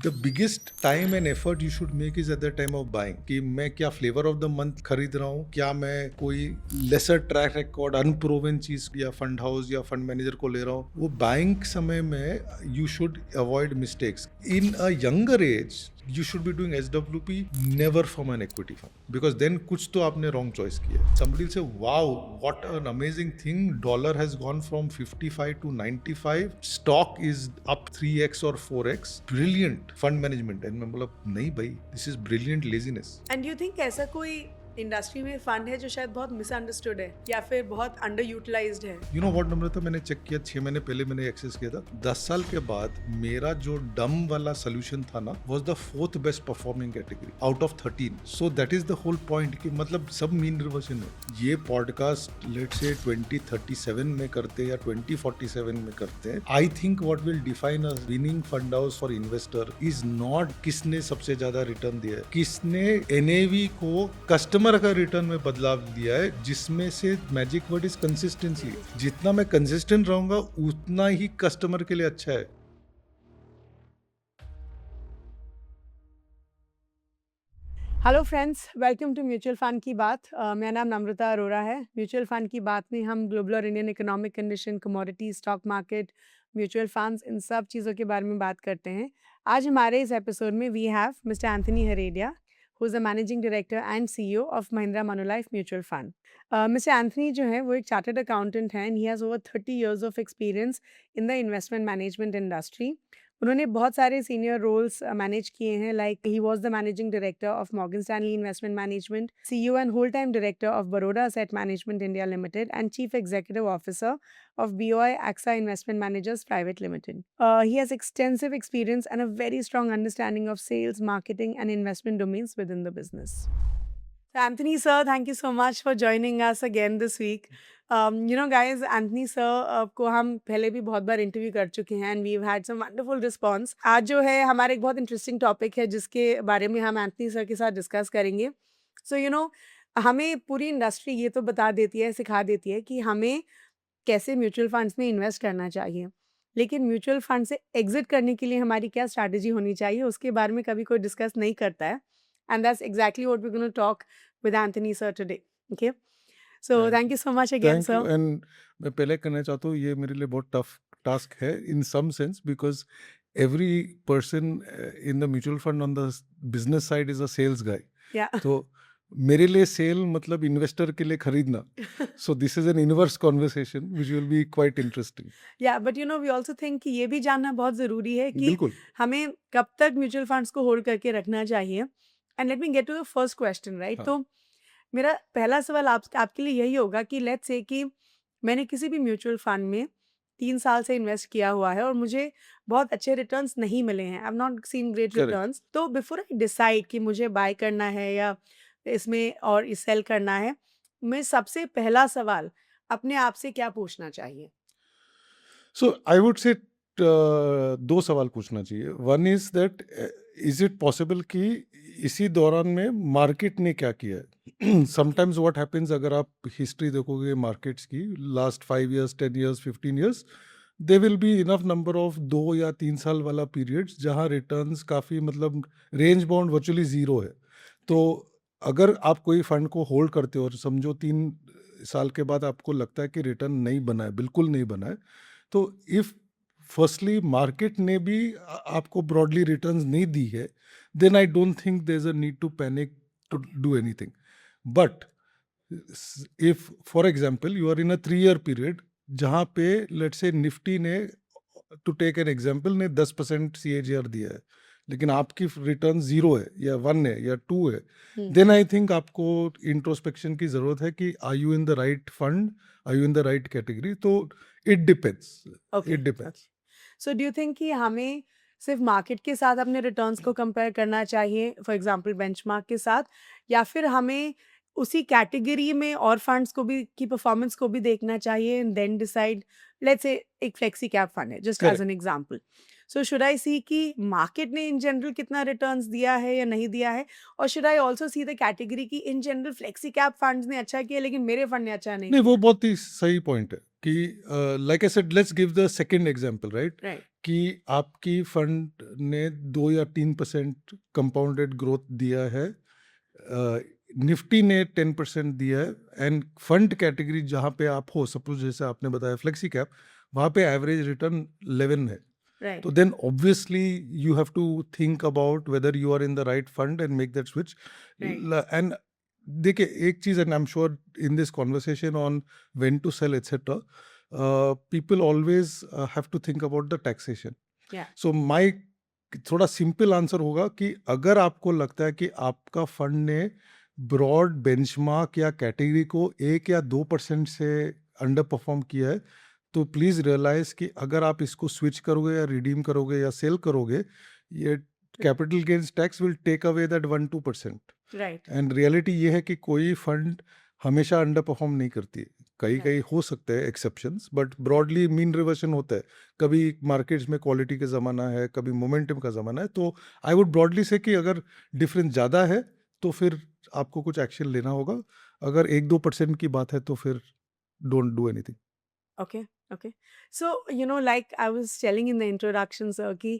The biggest time and effort you should make is at the time of buying. कि मैं क्या flavour of the month खरीद रहा हूँ, क्या मैं कोई लेसर ट्रैक रिकॉर्ड अनप्रोवन चीज या फंड हाउस या फंड मैनेजर को ले रहा हूँ. वो बाइंग समय में you should avoid mistakes. In a younger age, you should be doing SWP, never from an equity fund, because then कुछ तो आपने wrong choice किया. Somebody will say, wow, what an amazing thing, dollar has gone from 55 to 95, stock is up 3x or 4x, brilliant fund management. And मैं बोला नहीं भाई, this is brilliant laziness. And you think ऐसा कोई industry में fund है जो शायद बहुत मिसअंडरस्टूड है या फिर बहुत अंडर यूटिलाइज्ड है? You know what number था, मैंने चेक किया 6 महीने पहले मैंने एक्सेस किया था. 10 साल के बाद मेरा जो डम वाला सोल्यूशन था ना, was the 4th best performing category out of 13. So that is the whole point कि मतलब सब मीन रिवर्जन है. ये पॉडकास्ट लेट्स से 2037 में करते या 2047 में करते हैं. I think what will define a winning fund house for investor is not किसने सबसे ज्यादा रिटर्न दिया है, किसने एनएवी को कस्टमर का रिटर्न में बदलाव दिया है, जिसमें से मैजिक वर्ड इज कंसिस्टेंसी. जितना मैं कंसिस्टेंट रहूंगा उतना ही कस्टमर के लिए अच्छा है. Hello friends, welcome to mutual fund की बात. मेरा नाम नम्रता अरोरा है. म्यूचुअल फंड की बात में हम ग्लोबल और Indian economic condition, commodity, stock market, mutual funds, इन सब चीज़ों के बारे में बात करते हैं. आज हमारे इस एपिसोड में we have mister Anthony Heredia, who is the managing director and CEO of Mahindra Manulife mutual fund. Mister Anthony जो है वो एक चार्टर्ड अकाउंटेंट हैं and he has over 30 years of experience in the investment management industry. उन्होंने बहुत सारे सीनियर रोल्स मैनेज किए हैं, like he was the managing director of Morgan Stanley investment management, CEO and whole time director of Baroda asset management India limited and chief executive officer of BOI AXA Investment Managers Private Limited. He has extensive experience and a very strong understanding of sales, marketing, and investment domains within the business. So Anthony sir, thank you so much for joining us again this week. Guys, Anthony sir को हम पहले भी बहुत बार interview कर चुके हैं and we've had some wonderful response. आज जो है हमारा एक बहुत इंटरेस्टिंग टॉपिक है जिसके बारे में हम एंथनी सर के साथ डिस्कस करेंगे. सो हमें पूरी इंडस्ट्री ये तो बता देती है, सिखा देती है कि हमें कैसे म्यूचुअल फंड्स में इन्वेस्ट करना चाहिए, लेकिन म्यूचुअल फंड से एग्जिट करने के लिए हमारी क्या स्ट्रैटेजी होनी चाहिए उसके बारे में कभी कोई डिस्कस नहीं करता है. And that's exactly what we gonna talk with Anthony sir today. Okay, so thank you so much again sir. And मैं पहले कहना चाहता हूँ ये मेरे लिए बहुत टफ टास्क है in some sense, because every person in the mutual fund on the business side is a sales guy. या तो मेरे लिए सेल मतलब इन्वेस्टर के लिए खरीदना. So this is N inverse conversation which will be quite interesting. या but we also think कि ये भी जानना बहुत ज़रूरी है कि बिल्कुल. हमें कब तक म्यूचुअल फंड्स को होल्ड करके रखना चाहिए. And let me get to the first question, right. हाँ. तो मेरा पहला सवाल आपके लिए यही होगा कि लेट्स से कि मैंने किसी भी म्यूचुअल फंड में 3 साल से इन्वेस्ट किया हुआ है और मुझे बहुत अच्छे रिटर्न्स नहीं मिले हैं. I have not seen great Correct. Returns. तो बिफोर आई डिसाइड कि मुझे बाय करना है या इसमें और सेल करना है, मैं सबसे पहला सवाल अपने आप से क्या पूछना चाहिए? सो आई वुड से दो सवाल पूछना चाहिए. One is that is it possible कि इसी दौरान में मार्केट ने क्या किया है. समटाइम्स व्हाट हैपेंस, अगर आप हिस्ट्री देखोगे मार्केट्स की last 5 years 10 years 15 years, they will be enough number of 2 या 3 साल वाला पीरियड्स जहाँ रिटर्न्स काफ़ी मतलब रेंज बाउंड वर्चुअली ज़ीरो है. तो अगर आप कोई फंड को होल्ड करते हो और समझो 3 साल के बाद आपको लगता है कि रिटर्न नहीं बना है, बिल्कुल नहीं बना है, तो इफ़ फर्स्टली मार्केट ने भी आपको ब्रॉडली रिटर्न्स नहीं दी है, then I don't think there's a need to panic to do anything. But if, for example, you are in a 3-year period, जहाँ पे let's say निफ्टी ने, to take an example, ने 10% CAGR दिया है, लेकिन आपकी रिटर्न 0 है या 1 है या 2 है, देन आई थिंक आपको इंट्रोस्पेक्शन की जरूरत है कि are you in the right fund, are you in the right category. तो it depends. Okay, it depends. So do you think कि हमें सिर्फ मार्केट के साथ अपने रिटर्न्स को कंपेयर करना चाहिए, फॉर एग्जांपल बेंचमार्क के साथ, या फिर हमें उसी कैटेगरी में और फंड्स को भी की परफॉर्मेंस को भी देखना चाहिए and then decide? Let's say एक फ्लेक्सी कैप फंड है, just as an example. So should I see कि मार्केट ने इन जनरल कितना रिटर्न्स दिया है या नहीं दिया है, और should I also see the category की in general flexi cap funds ने अच्छा किया लेकिन मेरे फंड ने अच्छा नहीं नहीं, वो किया? बहुत ही सही पॉइंट है. कि like I said, let's give the second example, right? Right कि आपकी फंड ने 2 या 3% कंपाउंडेड ग्रोथ दिया है, निफ्टी ने 10% दिया है, एंड फंड कैटेगरी जहाँ पे आप हो, सपोज जैसे आपने बताया फ्लेक्सी कैप, वहाँ पे एवरेज रिटर्न 11 है. Right So then obviously you have to think about whether you are in the right fund and make that switch. Right. And देखिए एक चीज, and I'm sure in this conversation on when to sell etc. People always have to think about the taxation. Yeah. So my थोड़ा simple answer होगा कि अगर आपको लगता है कि आपका फंड ने ब्रॉड बेंचमार्क या कैटेगरी को 1 या 2% से अंडर परफॉर्म किया है, तो प्लीज रियलाइज कि अगर आप इसको स्विच करोगे या रिडीम करोगे या सेल करोगे, ये capital gains tax will take away that 1-2%. Right and reality ये है कि कोई फंड हमेशा अंडर परफॉर्म नहीं करती. कई कई हो सकते हैं exceptions, but broadly mean reversion होता है. कभी मार्केट्स में क्वालिटी का ज़माना है, कभी मोमेंटम का ज़माना है. तो आई वुड ब्रॉडली से कि अगर डिफरेंस ज़्यादा है तो फिर आपको कुछ एक्शन लेना होगा. अगर 1-2% की बात है तो फिर don't do anything. Okay, okay. So, like I was telling in the introduction, sir, कि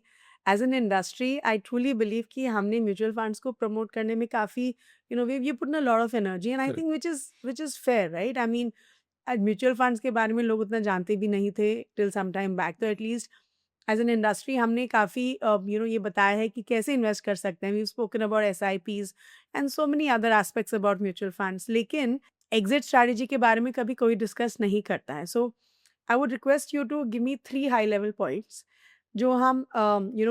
as an industry, I truly believe कि हमने mutual funds को promote करने में काफ़ी, we put in a lot of energy, and I Correct. think which is fair, right? I mean, mutual funds के बारे में लोग उतना जानते भी नहीं थे टिल सम टाइम बैक, तो एटलीस्ट एज एन इंडस्ट्री हमने काफ़ी ये बताया है कि कैसे इन्वेस्ट कर सकते हैं. We spoken about SIPs and so many other aspects about mutual funds, लेकिन एग्जिट स्ट्रैटेजी के बारे में कभी कोई डिस्कस नहीं करता है. So I would request you to give me 3 high level points जो हम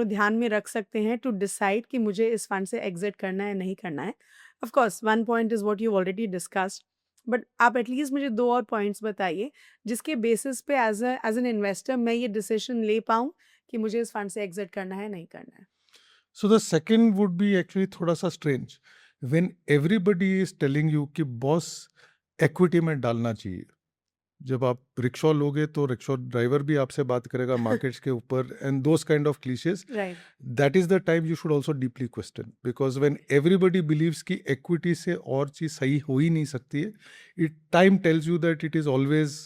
ध्यान में रख सकते हैं टू डिसाइड कि मुझे इस फंड से एग्जिट करना है नहीं करना है. Of course one point is what you already discussed, but आप एटलीस्ट मुझे 2 और पॉइंट्स बताइए जिसके बेसिस पे एज एन इन्वेस्टर मैं ये डिसीजन ले पाऊँ कि मुझे इस फंड से एग्जिट करना है नहीं करना है. So the second would be actually थोड़ा सा strange. When everybody is telling you कि बॉस equity में डालना चाहिए, जब आप रिक्शा लोगे तो रिक्शा ड्राइवर भी आपसे बात करेगा मार्केट्स के ऊपर, and those kind of clichés, right that is the time you should also deeply question, because when everybody believes कि equity से और चीज सही हो ही नहीं सकती है, it time tells you that it is always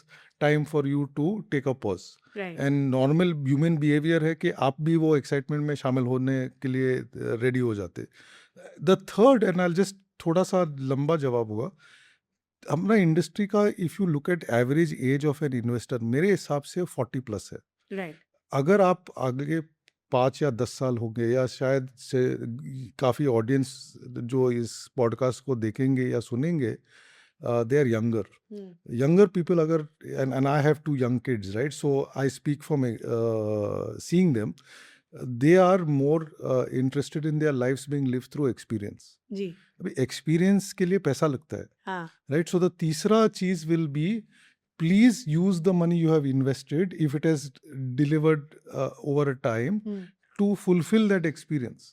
time for you to take a pause. Right and normal human behaviour है कि आप भी वो एक्साइटमेंट में शामिल होने के लिए रेडी हो जाते. The third, and I just थोड़ा सा लंबा जवाब होगा, हमारा इंडस्ट्री का if you look at average age of an investor मेरे हिसाब से 40+ है. राइट अगर आप आगे 5 या 10 साल होंगे, या शायद से काफ़ी ऑडियंस जो इस पॉडकास्ट को देखेंगे या सुनेंगे, they are younger people, agar, and I have 2 young kids, right? So I speak from seeing them. They are more interested in their lives being lived through experience. जी अभी experience के लिए पैसा लगता है, हाँ right? So the तीसरा चीज will be, please use the money you have invested if it has delivered over a time to fulfill that experience.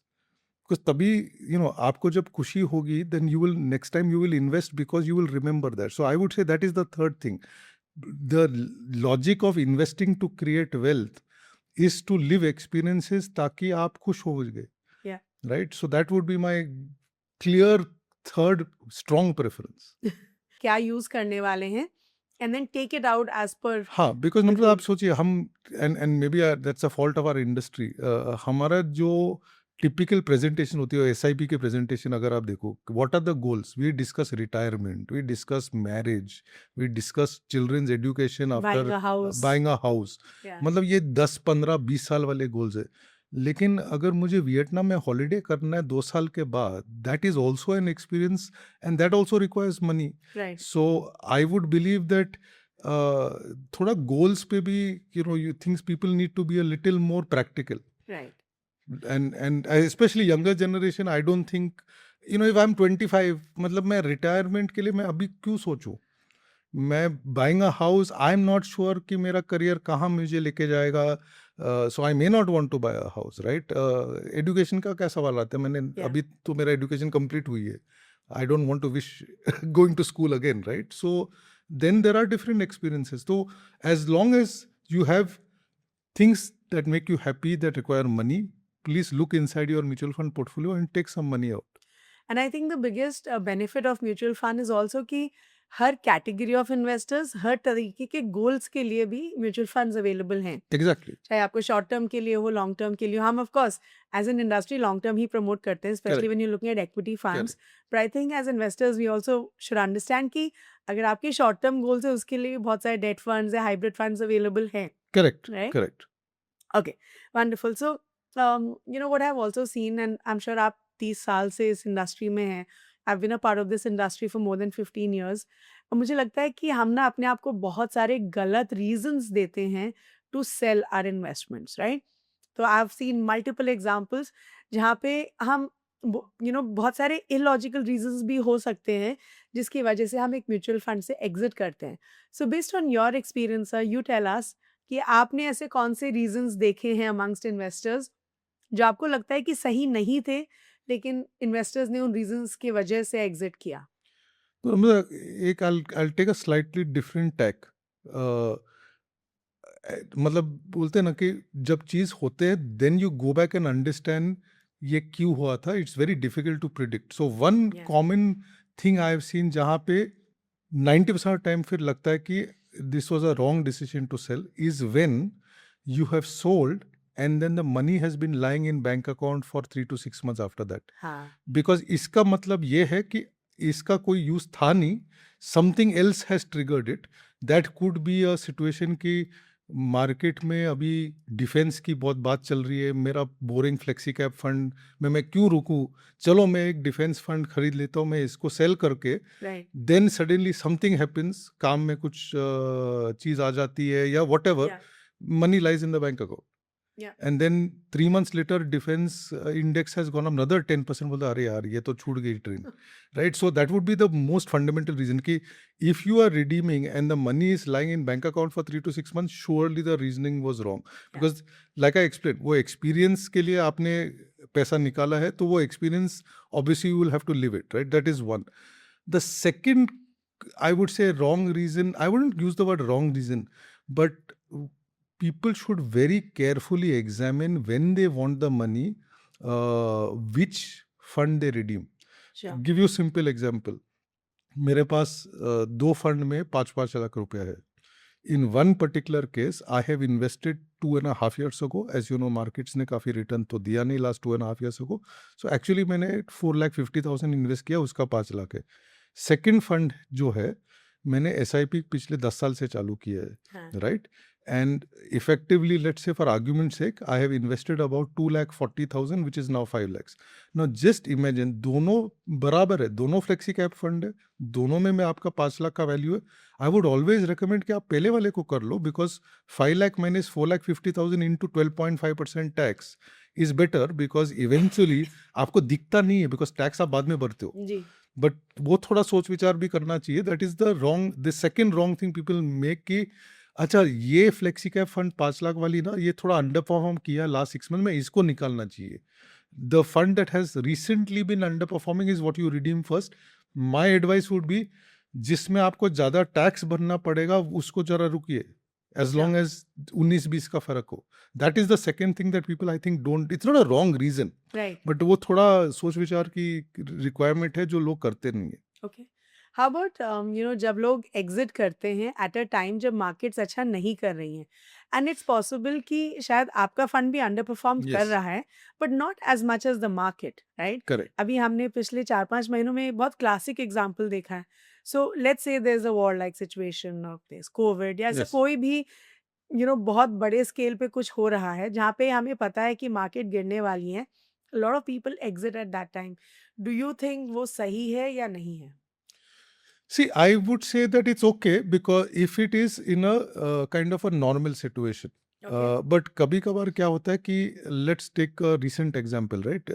Because तभी आपको जब खुशी होगी, then you will next time you will invest because you will remember that. So I would say that is the third thing. The logic of investing to create wealth is to live experiences ताकि आप खुश हो गए. Yeah. Right? So that would be my clear third strong preference. क्या use करने वाले हैं and then take it out as per. हाँ, बिकॉज मतलब आप सोचिए, हम and may be that's a fault of our industry, हमारा जो टिपिकल प्रेजेंटेशन होती है SIP के प्रेजेंटेशन अगर आप देखो, what are the goals, we discuss retirement, we discuss marriage, we discuss children's education after buying a house. मतलब ये 10, 15, 20 साल वाले गोल्स है. लेकिन अगर मुझे वियतनाम में हॉलीडे करना है 2 साल के बाद, that is also an experience and that also requires money. Right so I would believe that थोड़ा गोल्स पे भी you things people need to be a little more practical. Right and especially younger generation, I don't think, if I'm 25, मतलब मैं retirement के लिए मैं अभी क्यों सोचूं, मैं buying a house, I am not sure कि मेरा करियर कहाँ मुझे लेके जाएगा, so I may not want to buy a house, right? Education का क्या सवाल आता है, मैंने अभी तो मेरा एजुकेशन कंप्लीट हुई है, I don't want to wish going to school again, right? So then there are different experiences. तो as long as you have things that make you happy that require money, please look inside your mutual fund portfolio and take some money out. And I think the biggest benefit of mutual fund is also कि हर category of investors, हर तरीके के goals के लिए भी mutual funds available हैं। Exactly, चाहे आपको short term के लिए हो, लॉन्ग टर्म के लिए हो। हम of course as an industry long term ही प्रमोट करते हैं, specially correct, when you looking at equity funds. Correct, but I think as investors we also should understand कि अगर आपके शॉर्ट टर्म गोल्स है, उसके लिए भी बहुत सारे डेट फंड्स या हाइब्रिड फंड्स अवेलेबल हैं, correct, right? Correct. Okay, wonderful. So, what I've also seen, and I'm sure आप 30 साल से इस इंडस्ट्री में हैं, I've been a part of this industry for more than 15 years. और मुझे लगता है कि हम ना अपने आप को बहुत सारे गलत रीजंस देते हैं to sell our investments, right? तो I have seen multiple examples जहाँ पे हम बहुत सारे इलॉजिकल रीजंस भी हो सकते हैं जिसकी वजह से हम एक म्यूचुअल फंड से एग्जिट करते हैं। So based on your experience you tell us कि आपने ऐसे कौन से रीजंस देखे हैं अमंगस्ट इन्वेस्टर्स जो आपको लगता है कि सही नहीं थे, लेकिन इन्वेस्टर्स ने उन रीजंस की वजह से एग्जिट किया? तो मतलब एक I'll take a slightly different tack. मतलब बोलते हैं ना कि जब चीज होते हैं then you go back and understand ये क्यों हुआ था. It's very difficult to predict. So one Yeah. Common thing I have seen जहाँ पे 90% टाइम फिर लगता है कि this was a wrong decision to sell is when you have sold and then the money has been lying in bank account for 3 to 6 months after that. हाँ, because इसका मतलब ये है कि इसका कोई यूज था नहीं, something else has triggered it. That could be a situation कि मार्केट में अभी डिफेंस की बहुत बात चल रही है, मेरा बोरिंग फ्लेक्सी कैप फंड में मैं क्यों रुकूं, चलो मैं एक डिफेंस फंड खरीद लेता हूँ, मैं इसको सेल करके right, then suddenly something happens, काम में कुछ चीज आ जाती है या वट एवर, या money lies in the bank account. या And then 3 months later defense index has gone up another 10%. बोलता अरे यार ये तो छूट गई train, right? So that would be the most fundamental reason कि if you are redeeming and the money is lying in bank account for 3 to 6 months, surely the reasoning was wrong. Because like I explained, वो experience के लिए आपने पैसा निकाला है, तो वो experience obviously you will have to live it, right? That is one. The second, I would say wrong reason, I wouldn't use the word wrong reason, but people should very carefully examine when they want the money, which fund they redeem. Sure, Give you simple example. मेरे पास दो fund में 5-5 लाख रुपया है. In one particular case, I have invested 2.5 years ago. As you know, markets ने काफ़ी return तो दिया नहीं last 2.5 years ago. So actually मैंने 4,50,000 इन्वेस्ट किया, उसका 5 लाख है. सेकेंड फंड जो है मैंने SIP पिछले 10 साल से चालू किया है, हाँ, right? And effectively, let's say for argument's sake, I have invested about 2,40,000, which is now 5 lakhs. Now just imagine, दोनों बराबर है, दोनों फ्लेक्सी कैप फंड है, दोनों में आपका 5 लाख का वैल्यू है. आई वुड ऑलवेज रिकमेंड कि आप पहले वाले को कर लो, because 5 lakh minus 4,50,000 into 12.5% tax is better, because eventually आपको दिखता नहीं है, बिकॉज टैक्स आप बाद में भरते हो. जी, बट वो थोड़ा सोच विचार भी करना चाहिए. That is the second wrong thing people make कि अच्छा ये फ्लेक्सी कैप फंड 5 लाख वाली ना, ये थोड़ा अंडर परफॉर्म किया लास्ट 6 मंथ में, इसको निकालना चाहिए. The fund that has recently been underperforming is what you redeem first. My advice would be, जिसमें आपको ज्यादा टैक्स भरना पड़ेगा उसको जरा रुकिए, एज लॉन्ग एज 19-20 का फर्क हो. That is the second thing that people I think don't. It's not a wrong reason, right, but वो थोड़ा सोच विचार की रिक्वायरमेंट है जो लोग करते नहीं है. ओके. हाउ अबाउट जब लोग एग्जिट करते हैं एट अ टाइम जब मार्केट्स अच्छा नहीं कर रही हैं, एंड इट्स पॉसिबल कि शायद आपका फंड भी अंडर परफॉर्म कर Yes. रहा है, but not as much as the market, right? Correct. अभी हमने पिछले 4-5 महीनों में बहुत क्लासिक एग्जांपल देखा है. So let's say there is a war like situation, और देयर इज कोविड, या ऐसा Yes. कोई भी बहुत बड़े स्केल पे कुछ हो रहा है जहाँ पे हमें पता है कि मार्केट गिरने वाली है. Lot of people exit at that time. Do you think वो सही है या नहीं है? See, I would say that it's okay, because if it is in a kind of a normal situation. Okay. But कभी कभार क्या होता है कि let's take a recent example, right?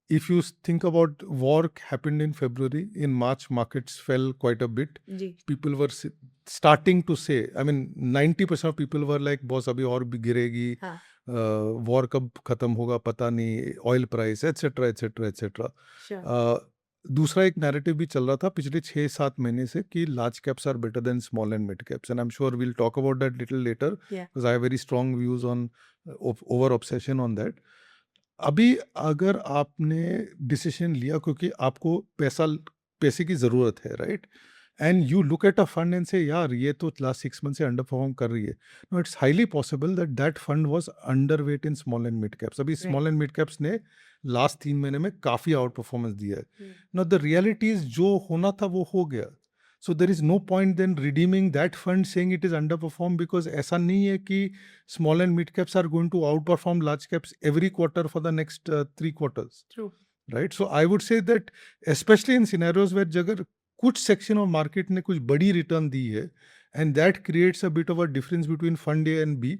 If you think about war happened in February, in March markets fell quite a bit. Ji, People were starting to say, I mean 90% of people were like, boss अभी और भी गिरेगी, हाँ, war कब खत्म होगा पता नहीं, oil price etcetera etcetera etcetera. Sure, दूसरा एक नैरेटिव भी चल रहा था पिछले 6-7 महीने से कि large caps are better than small and mid caps, and I am sure we'll talk about that little later, yeah, because I have very strong views on over obsession on that. अभी अगर आपने decision लिया क्योंकि आपको पैसे की ज़रूरत है, right, and you look at a fund and say, yaar, ye to last 6 months se underperform kar rahi hai. No, it's highly possible that that fund was underweight in small and mid caps. Abhi small and mid caps ne last 3 महीने में काफी out performance दिया है. Now the reality is जो होना था वो हो गया. So there is no point then redeeming that fund saying it is underperformed, because ऐसा नहीं है कि small and mid caps are going to outperform large caps every quarter for the next 3 quarters. True. Right? So I would say that especially in scenarios where अगर कुछ section of market ने कुछ बड़ी return दी है and that creates a bit of a difference between fund A and B,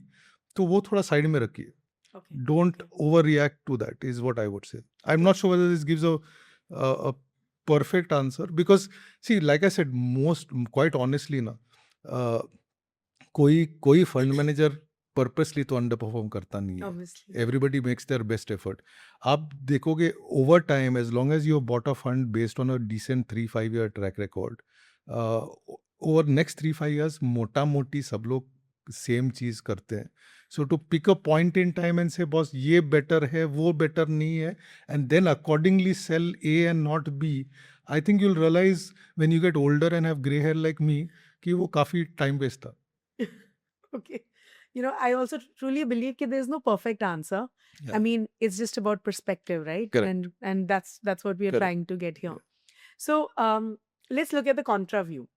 तो वो थोड़ा side में रखिए. Okay. Don't overreact to that is what I would say. I'm not sure whether this gives a perfect answer, because see, like I said, quite honestly na, कोई fund manager purposely तो underperform करता नहीं है. Obviously. Everybody makes their best effort. आप देखोगे over time, as long as you have bought a fund based on a decent 3-5 year track record, over next 3-5 years मोटा मोटी सब लोग सेम चीज करते हैं. So to pick a point in time and say, boss, ये better है, वो better नहीं है, and then accordingly sell A and not B, I think you'll realize when you get older and have grey hair like me कि वो काफी time waste था. Okay. You know, I also truly believe that there's no perfect answer. Yeah. I mean, it's just about perspective, right? Correct. And that's what we are Correct. trying to get here. So let's look at the contra view.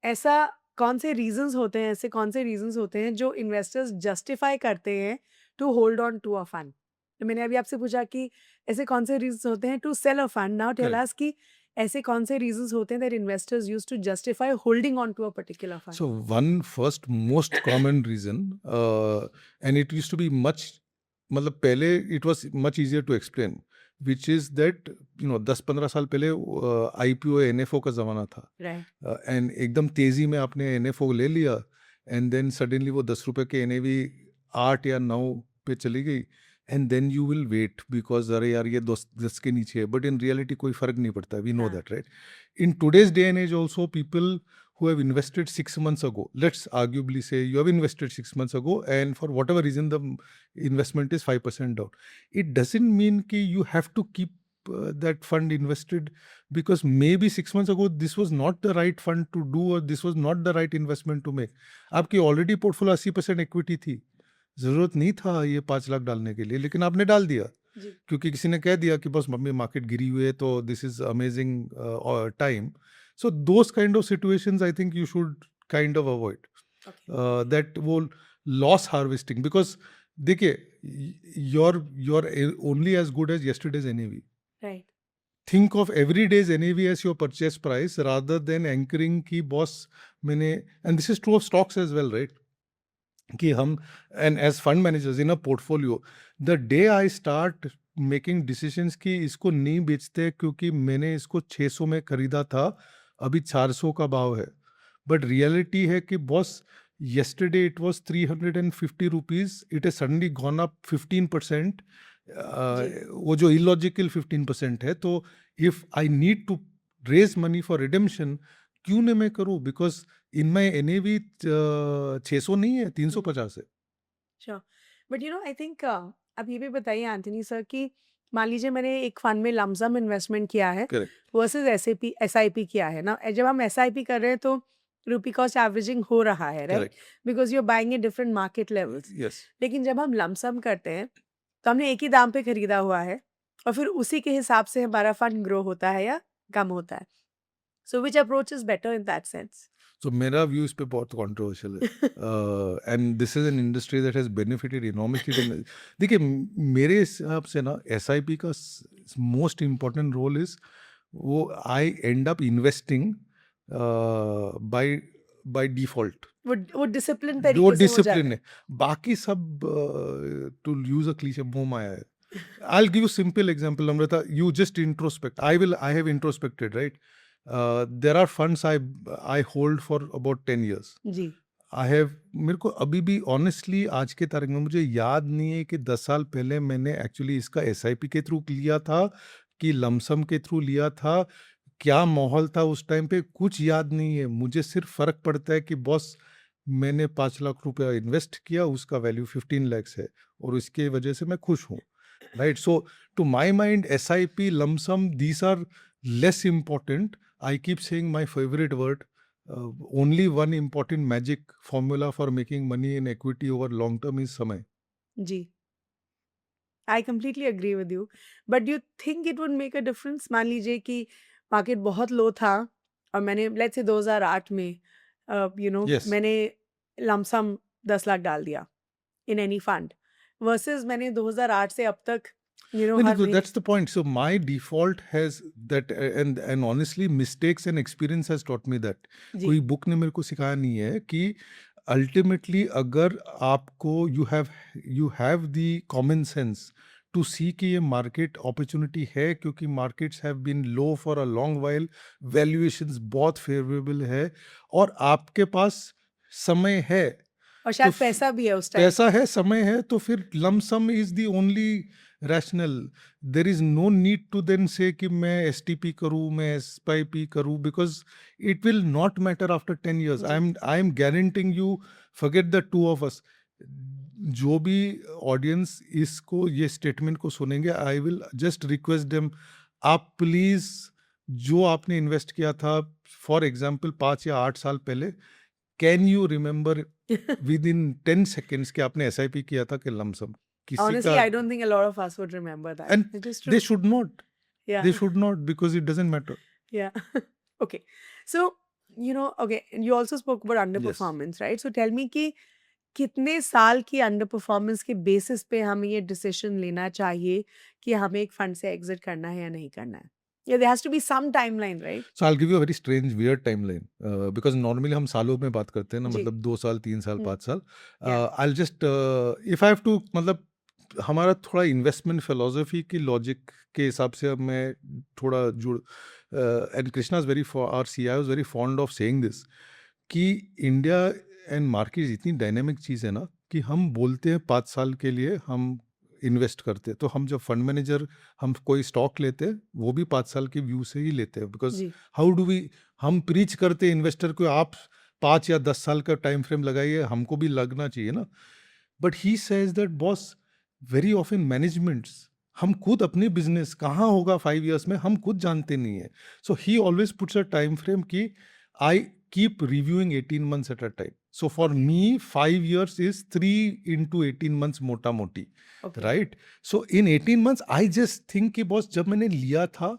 ऐसा कौन से reasons होते हैं, ऐसे कौन से reasons होते हैं जो इन्वेस्टर्स जस्टिफाई करते हैं to hold on to a fund? तो मैंने अभी आपसे पूछा कि ऐसे कौन से रीजंस होते हैं to sell a fund. Now tell us कि ऐसे कौन से रीजंस होते हैं that investors use to justify holding on to a particular fund? So one first most common reason, and it used to be much, मतलब पहले it was much easier to explain, which is that 10-15 साल पहले IPO NFO का जमाना था. Right. And एकदम तेजी में आपने NFO ले लिया एंड देन सडनली वो 10 रुपए के NAV 8 या 9 पे चली गई, and then you will wait because अरे यार ये 10 के नीचे है, बट इन रियलिटी कोई फर्क नहीं पड़ता. We know that, right? In today's day and as also people who have invested 6 months ago, let's arguably say you have invested 6 months ago and for whatever reason the investment is 5% down, it doesn't mean कि you have to keep that fund invested, because maybe 6 months ago this was not the right fund to do, or this was not the right investment to make. आपकी already portfolio 80% equity थी, जरूरत नहीं था ये 5 लाख डालने के लिए, लेकिन आपने डाल दिया क्योंकि किसी ने कह दिया कि बस मम्मी मार्केट गिरी हुई है तो this is amazing time. So those kind of situations I think you should kind of avoid. Okay. That वो loss harvesting, because देखिए you're only as good as yesterday's NAV. Right. Think of every day's NAV as your purchase price rather than anchoring कि boss मैंने, and this is true of stocks as well, right? कि हम, and as fund managers in a portfolio, the day I start making decisions कि इसको नहीं बेचते क्योंकि मैंने इसको 600 में खरीदा था, अभी 400 का भाव है, बट रियलिटी है कि boss yesterday it was 350 rupees, it has suddenly gone up 15%, वो जो illogical 15% है, तो if I need to raise money for redemption, क्यों नहीं मैं करूँ, because in my NAV 600 नहीं है, 350 है. Sure. But you know, I think अब ये भी बताइए एंथनी सर कि मान लीजिए मैंने एक फंड में लमसम इन्वेस्टमेंट किया है वर्सेस SIP किया है ना. जब हम SIP कर रहे हैं तो रुपी कॉस्ट एवरेजिंग हो रहा है, right? Because you are buying a different market levels. लेकिन जब हम लमसम करते हैं तो हमने एक ही दाम पे खरीदा हुआ है और फिर उसी के हिसाब से हमारा फंड ग्रो होता है या कम होता है. So which approach is better in that sense? So मेरा व्यू इस पे बहुत कंट्रोवर्शियल है, and this is an industry that has benefited enormously. देखिए मेरे हिसाब से ना SIP का मोस्ट इम्पोर्टेंट रोल इज वो I end up investing by default. वो डिसिप्लिन तरीके से हो जाता है. है, बाकी सब टू यूज अ क्लीशे मोह माया है. I'll give you simple example, Namrata. You just introspect. I have introspected, right? There are funds I hold for about 10 years. जी. मेरे को अभी भी ऑनेस्टली आज के तारीख में मुझे याद नहीं है कि 10 साल पहले मैंने एक्चुअली इसका SIP के थ्रू लिया था कि लमसम के थ्रू लिया था, क्या माहौल था उस टाइम पे, कुछ याद नहीं है. मुझे सिर्फ फर्क पड़ता है कि बॉस मैंने 5 लाख रुपया इन्वेस्ट किया, उसका वैल्यू 15 लाख है और इसके वजह से मैं खुश हूँ, right? So to my mind SIP, lump sum, these are less important. I keep saying my favorite word. Only one important magic formula for making money in equity over long term is samay. जी, I completely agree with you, but do you think it would make a difference? मान लीजिए कि market बहुत लो था और मैंने let's say 2008 में Yes. मैंने लमसम 10 लाख डाल दिया इन एनी फंड, वर्सेस मैंने 2008 से अब तक No, no, हर महीने that's the point. So my default has that, and honestly, mistakes and experience has taught me that. जी कोई book ने मेरे को सिखाया नहीं है कि ultimately अगर आपको you have the common sense to see कि ये market opportunity है, क्योंकि markets have been low for a long while, valuations बहुत favorable है और आपके पास समय है, और तो शायद पैसा भी है उस टाइम। पैसा है, समय है, तो फिर lump sum is the only rational. There is no need to then say कि मैं STP करूँ, मैं SIP करूँ, because it will not matter after 10 years. जी I am guaranteeing you, forget the two of us. जो भी ऑडियंस इसको ये स्टेटमेंट को सुनेंगे, I will just request them, आप प्लीज जो आपने इन्वेस्ट किया था फॉर एग्जाम्पल 5 या 8 साल पहले, can you remember with in 10 seconds कि आपने SIP किया था कि लमसम किसी honestly का. I don't think a lot of us would remember that. And It is they true. should not, Yeah. they should not, because it doesn't matter. Yeah. Okay. So, okay, you also spoke about underperformance, right? So tell me कि कितने साल की अंडरपरफॉर्मेंस के basis पे हमें ये decision लेना चाहिए कि हमें एक फंड से एग्जिट करना है या नहीं करना है? Yeah, there has to be some timeline, right? So I'll give you a very strange, weird timeline, because normally हम सालों में बात करते हैं ना, जी मतलब 2 साल, 3 साल, 5 साल. Yeah. I'll just, if I have to, मतलब हमारा थोड़ा इन्वेस्टमेंट फिलोसफी की लॉजिक के हिसाब से अब मैं थोड़ा जुड़, and Krishna is very, our CIO is very fond of saying this, कि इंडिया एंड मार्केट इतनी डायनेमिक चीज़ है ना, कि हम बोलते हैं 5 साल के लिए हम इन्वेस्ट करते हैं, तो हम जब फंड मैनेजर हम कोई स्टॉक लेते हैं, वो भी 5 साल के व्यू से ही लेते हैं, बिकॉज जी हाउ डू वी, हम प्रीच करते हैं इन्वेस्टर को, आप 5 या 10 साल का टाइम फ्रेम लगाइए, हमको भी लगना चाहिए ना. But he says that boss, very often managements, हम खुद अपनी बिजनेस कहाँ होगा 5 years में, हम खुद जानते नहीं है. So he always puts a time frame कि I keep reviewing 18 months at a time. So for me, 5 years is 3 into 18 months mota moti, okay right? So in 18 months, I just think कि boss जब मैंने लिया था,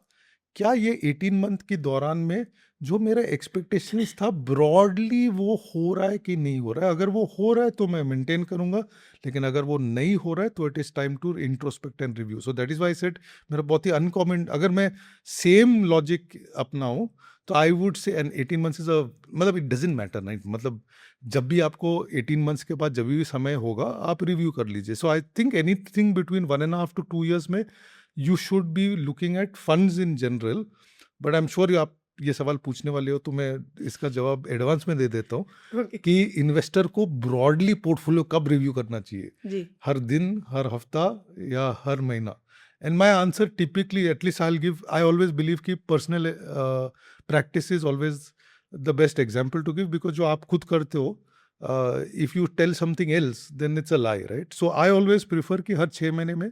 क्या ये 18 month के दौरान में जो मेरा एक्सपेक्टेशंस था ब्रॉडली वो हो रहा है कि नहीं हो रहा है. अगर वो हो रहा है तो मैं मेंटेन करूंगा, लेकिन अगर वो नहीं हो रहा है तो it is time to introspect and review. So that is why said, मेरा बहुत ही अनकॉमन, अगर मैं सेम लॉजिक अपनाऊं तो I would say, and 18 months is a, मतलब इट डजेंट मैटर नाइट, मतलब जब भी आपको 18 मंथ्स के बाद जब भी समय होगा आप रिव्यू कर लीजिए. So I think anything between 1.5 to 2 years में you should be looking at funds in general. But I am sure आप ये सवाल पूछने वाले हो, तो मैं इसका जवाब एडवांस में दे देता हूँ okay कि इन्वेस्टर को ब्रॉडली पोर्टफोलियो कब रिव्यू करना चाहिए, जी हर दिन, हर हफ्ता या हर महीना. And my answer typically, at least I always believe कि personal practice is always the best example to give, because जो आप खुद करते हो, if you tell something else then it's a lie, right? So I always prefer कि हर 6 महीने में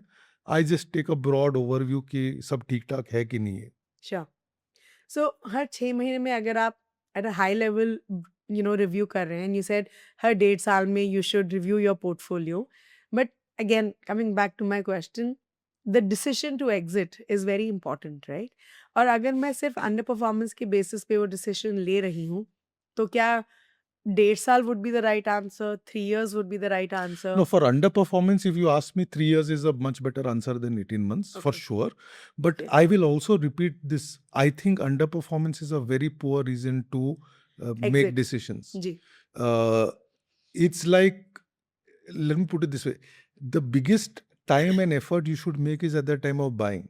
I just take a broad overview कि सब ठीक ठाक है कि नहीं है. श्योर. सो हर 6 महीने में अगर आप at a high level review कर रहे हैं, एंड यू सेड हर 1.5 साल में you should review your portfolio, but again coming back to my question, the decision to exit is very important, right? और अगर मैं सिर्फ अंडर परफॉर्मेंस के बेसिस पे वो डिसीजन ले रही हूँ, तो क्या 1.5 साल would be the right answer, 3 years would be the right answer? No, for underperformance, if you ask me, 3 years is a much better answer than 18 months, for Okay. sure. But Okay. I will also repeat this. I think underperformance is a very poor reason to make Exit. decisions. Ji Uh, it's like, let me put it this way. The biggest time and effort you should make is at the time of buying.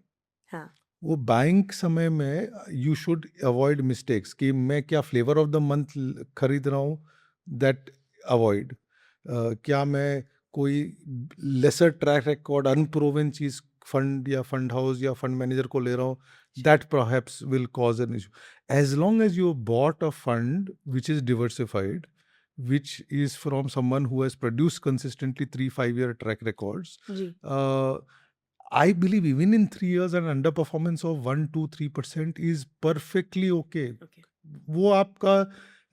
हाँ वो buying समय में you should avoid mistakes, कि मैं क्या flavour of the month खरीद रहा हूँ, दैट अवॉइड. क्या मैं कोई लेसर ट्रैक रिकॉर्ड अनप्रूवन चीज़ फंड या फंड हाउस या फंड मैनेजर को ले रहा हूँ, that perhaps will cause an issue. As long as you bought a fund which is diversified, which is from someone who has produced consistently 3-5 year track records, जी I believe even in 3 years an underperformance of 1, 2, 3% is perfectly okay. Okay. वो आपका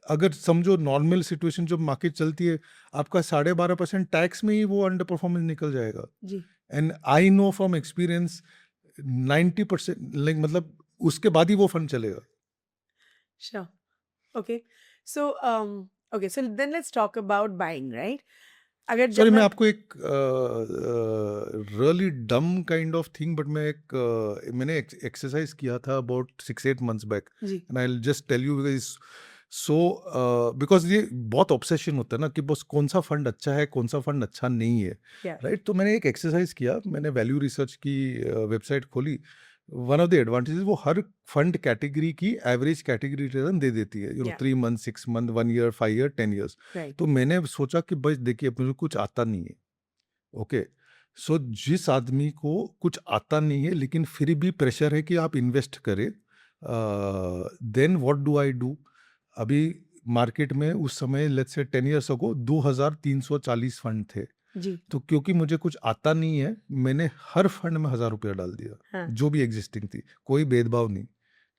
अगर समझो normal situation जब market चलती है, आपका 12.5% tax में ही वो अंडर परफॉर्मेंस निकल जाएगा. जी. And I know from experience 90% like मतलब उसके बाद ही वो फंड चलेगा. Sure. Okay. So, okay. So then let's talk about buying, right? अगर जब सॉरी, मैं आपको एक really dumb kind of thing, but मैंने एक्सरसाइज किया था अबाउट 6-8 months बैक, जी. And I will just tell you because so because ये बहुत ऑब्सेशन होता है ना कि बस कौन सा फंड अच्छा है, कौन सा फंड अच्छा नहीं है, Yeah. राइट. तो मैंने एक एक्सरसाइज किया, मैंने वैल्यू रिसर्च की वेबसाइट खोली. वन ऑफ द एडवांटेजेस, वो हर फंड कैटेगरी की एवरेज कैटेगरी रिटर्न दे देती है, 3 months, 6 months, 1 year, 5 year, 10 years. Right. तो मैंने सोचा कि बस देखिए अपने को कुछ आता नहीं है. ओके, सो जिस आदमी को कुछ आता नहीं है लेकिन फिर भी प्रेशर है कि आप इन्वेस्ट करें, then what do I do. अभी मार्केट में उस समय let's say 10 years ago 2340 fund थे. जी. तो क्योंकि मुझे कुछ आता नहीं है, मैंने हर फंड में 1000 रुपया डाल दिया. हाँ. जो भी एग्जिस्टिंग थी, कोई भेदभाव नहीं.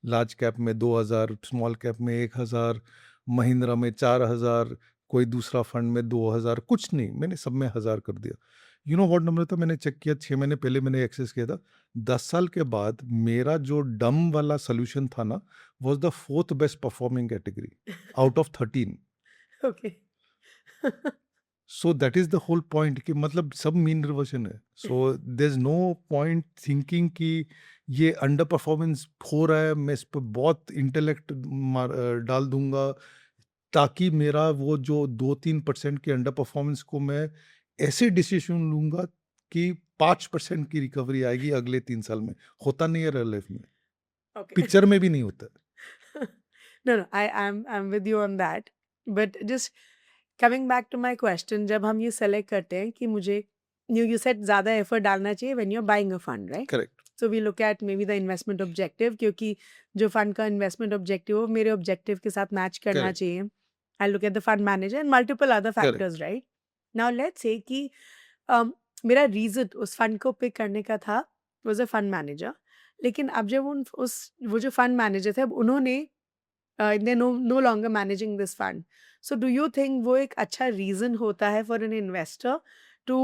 लार्ज कैप में 2000, स्मॉल कैप में 1000, महिंद्रा में 4000, कोई दूसरा फंड में 2000, कुछ नहीं, मैंने सब में 1000 कर दिया. यू नो व्हाट नंबर था, मैंने चेक किया 6 महीने पहले मैंने एक्सेस किया था. 10 साल के बाद मेरा जो डम वाला सोल्यूशन था ना, was the 4th best performing category out of 13. Okay. So that is the whole point कि मतलब सब मीन रिवर्जन है. So there is no point thinking कि ये अंडर परफॉर्मेंस हो रहा है, मैं इस पर बहुत इंटेलेक्ट डाल दूंगा ताकि मेरा वो जो 2-3% के अंडर परफॉर्मेंस को मैं ऐसे डिसीजन लूंगा कि 5% की रिकवरी आएगी अगले 3 साल में. होता नहीं है रियल लाइफ में, Okay. पिक्चर में भी नहीं होता. No, no, I'm with you on that. But just coming back to my question, जब हम ये select करते हैं कि मुझे you said ज़्यादा effort डालना चाहिए when you're buying a fund, right? Correct. So we look at maybe the investment objective, क्योंकि जो fund का investment objective हो मेरे objective के साथ match करना Correct. चाहिए. I look at the fund manager and multiple other Correct. factors, right? Now let's say कि मेरा reason उस fund को pick करने का था was a fund manager. लेकिन अब जब वो जो fund manager थे, अब उन्होंने they're no longer managing this fund. So do you think वो एक अच्छा reason होता है for an investor to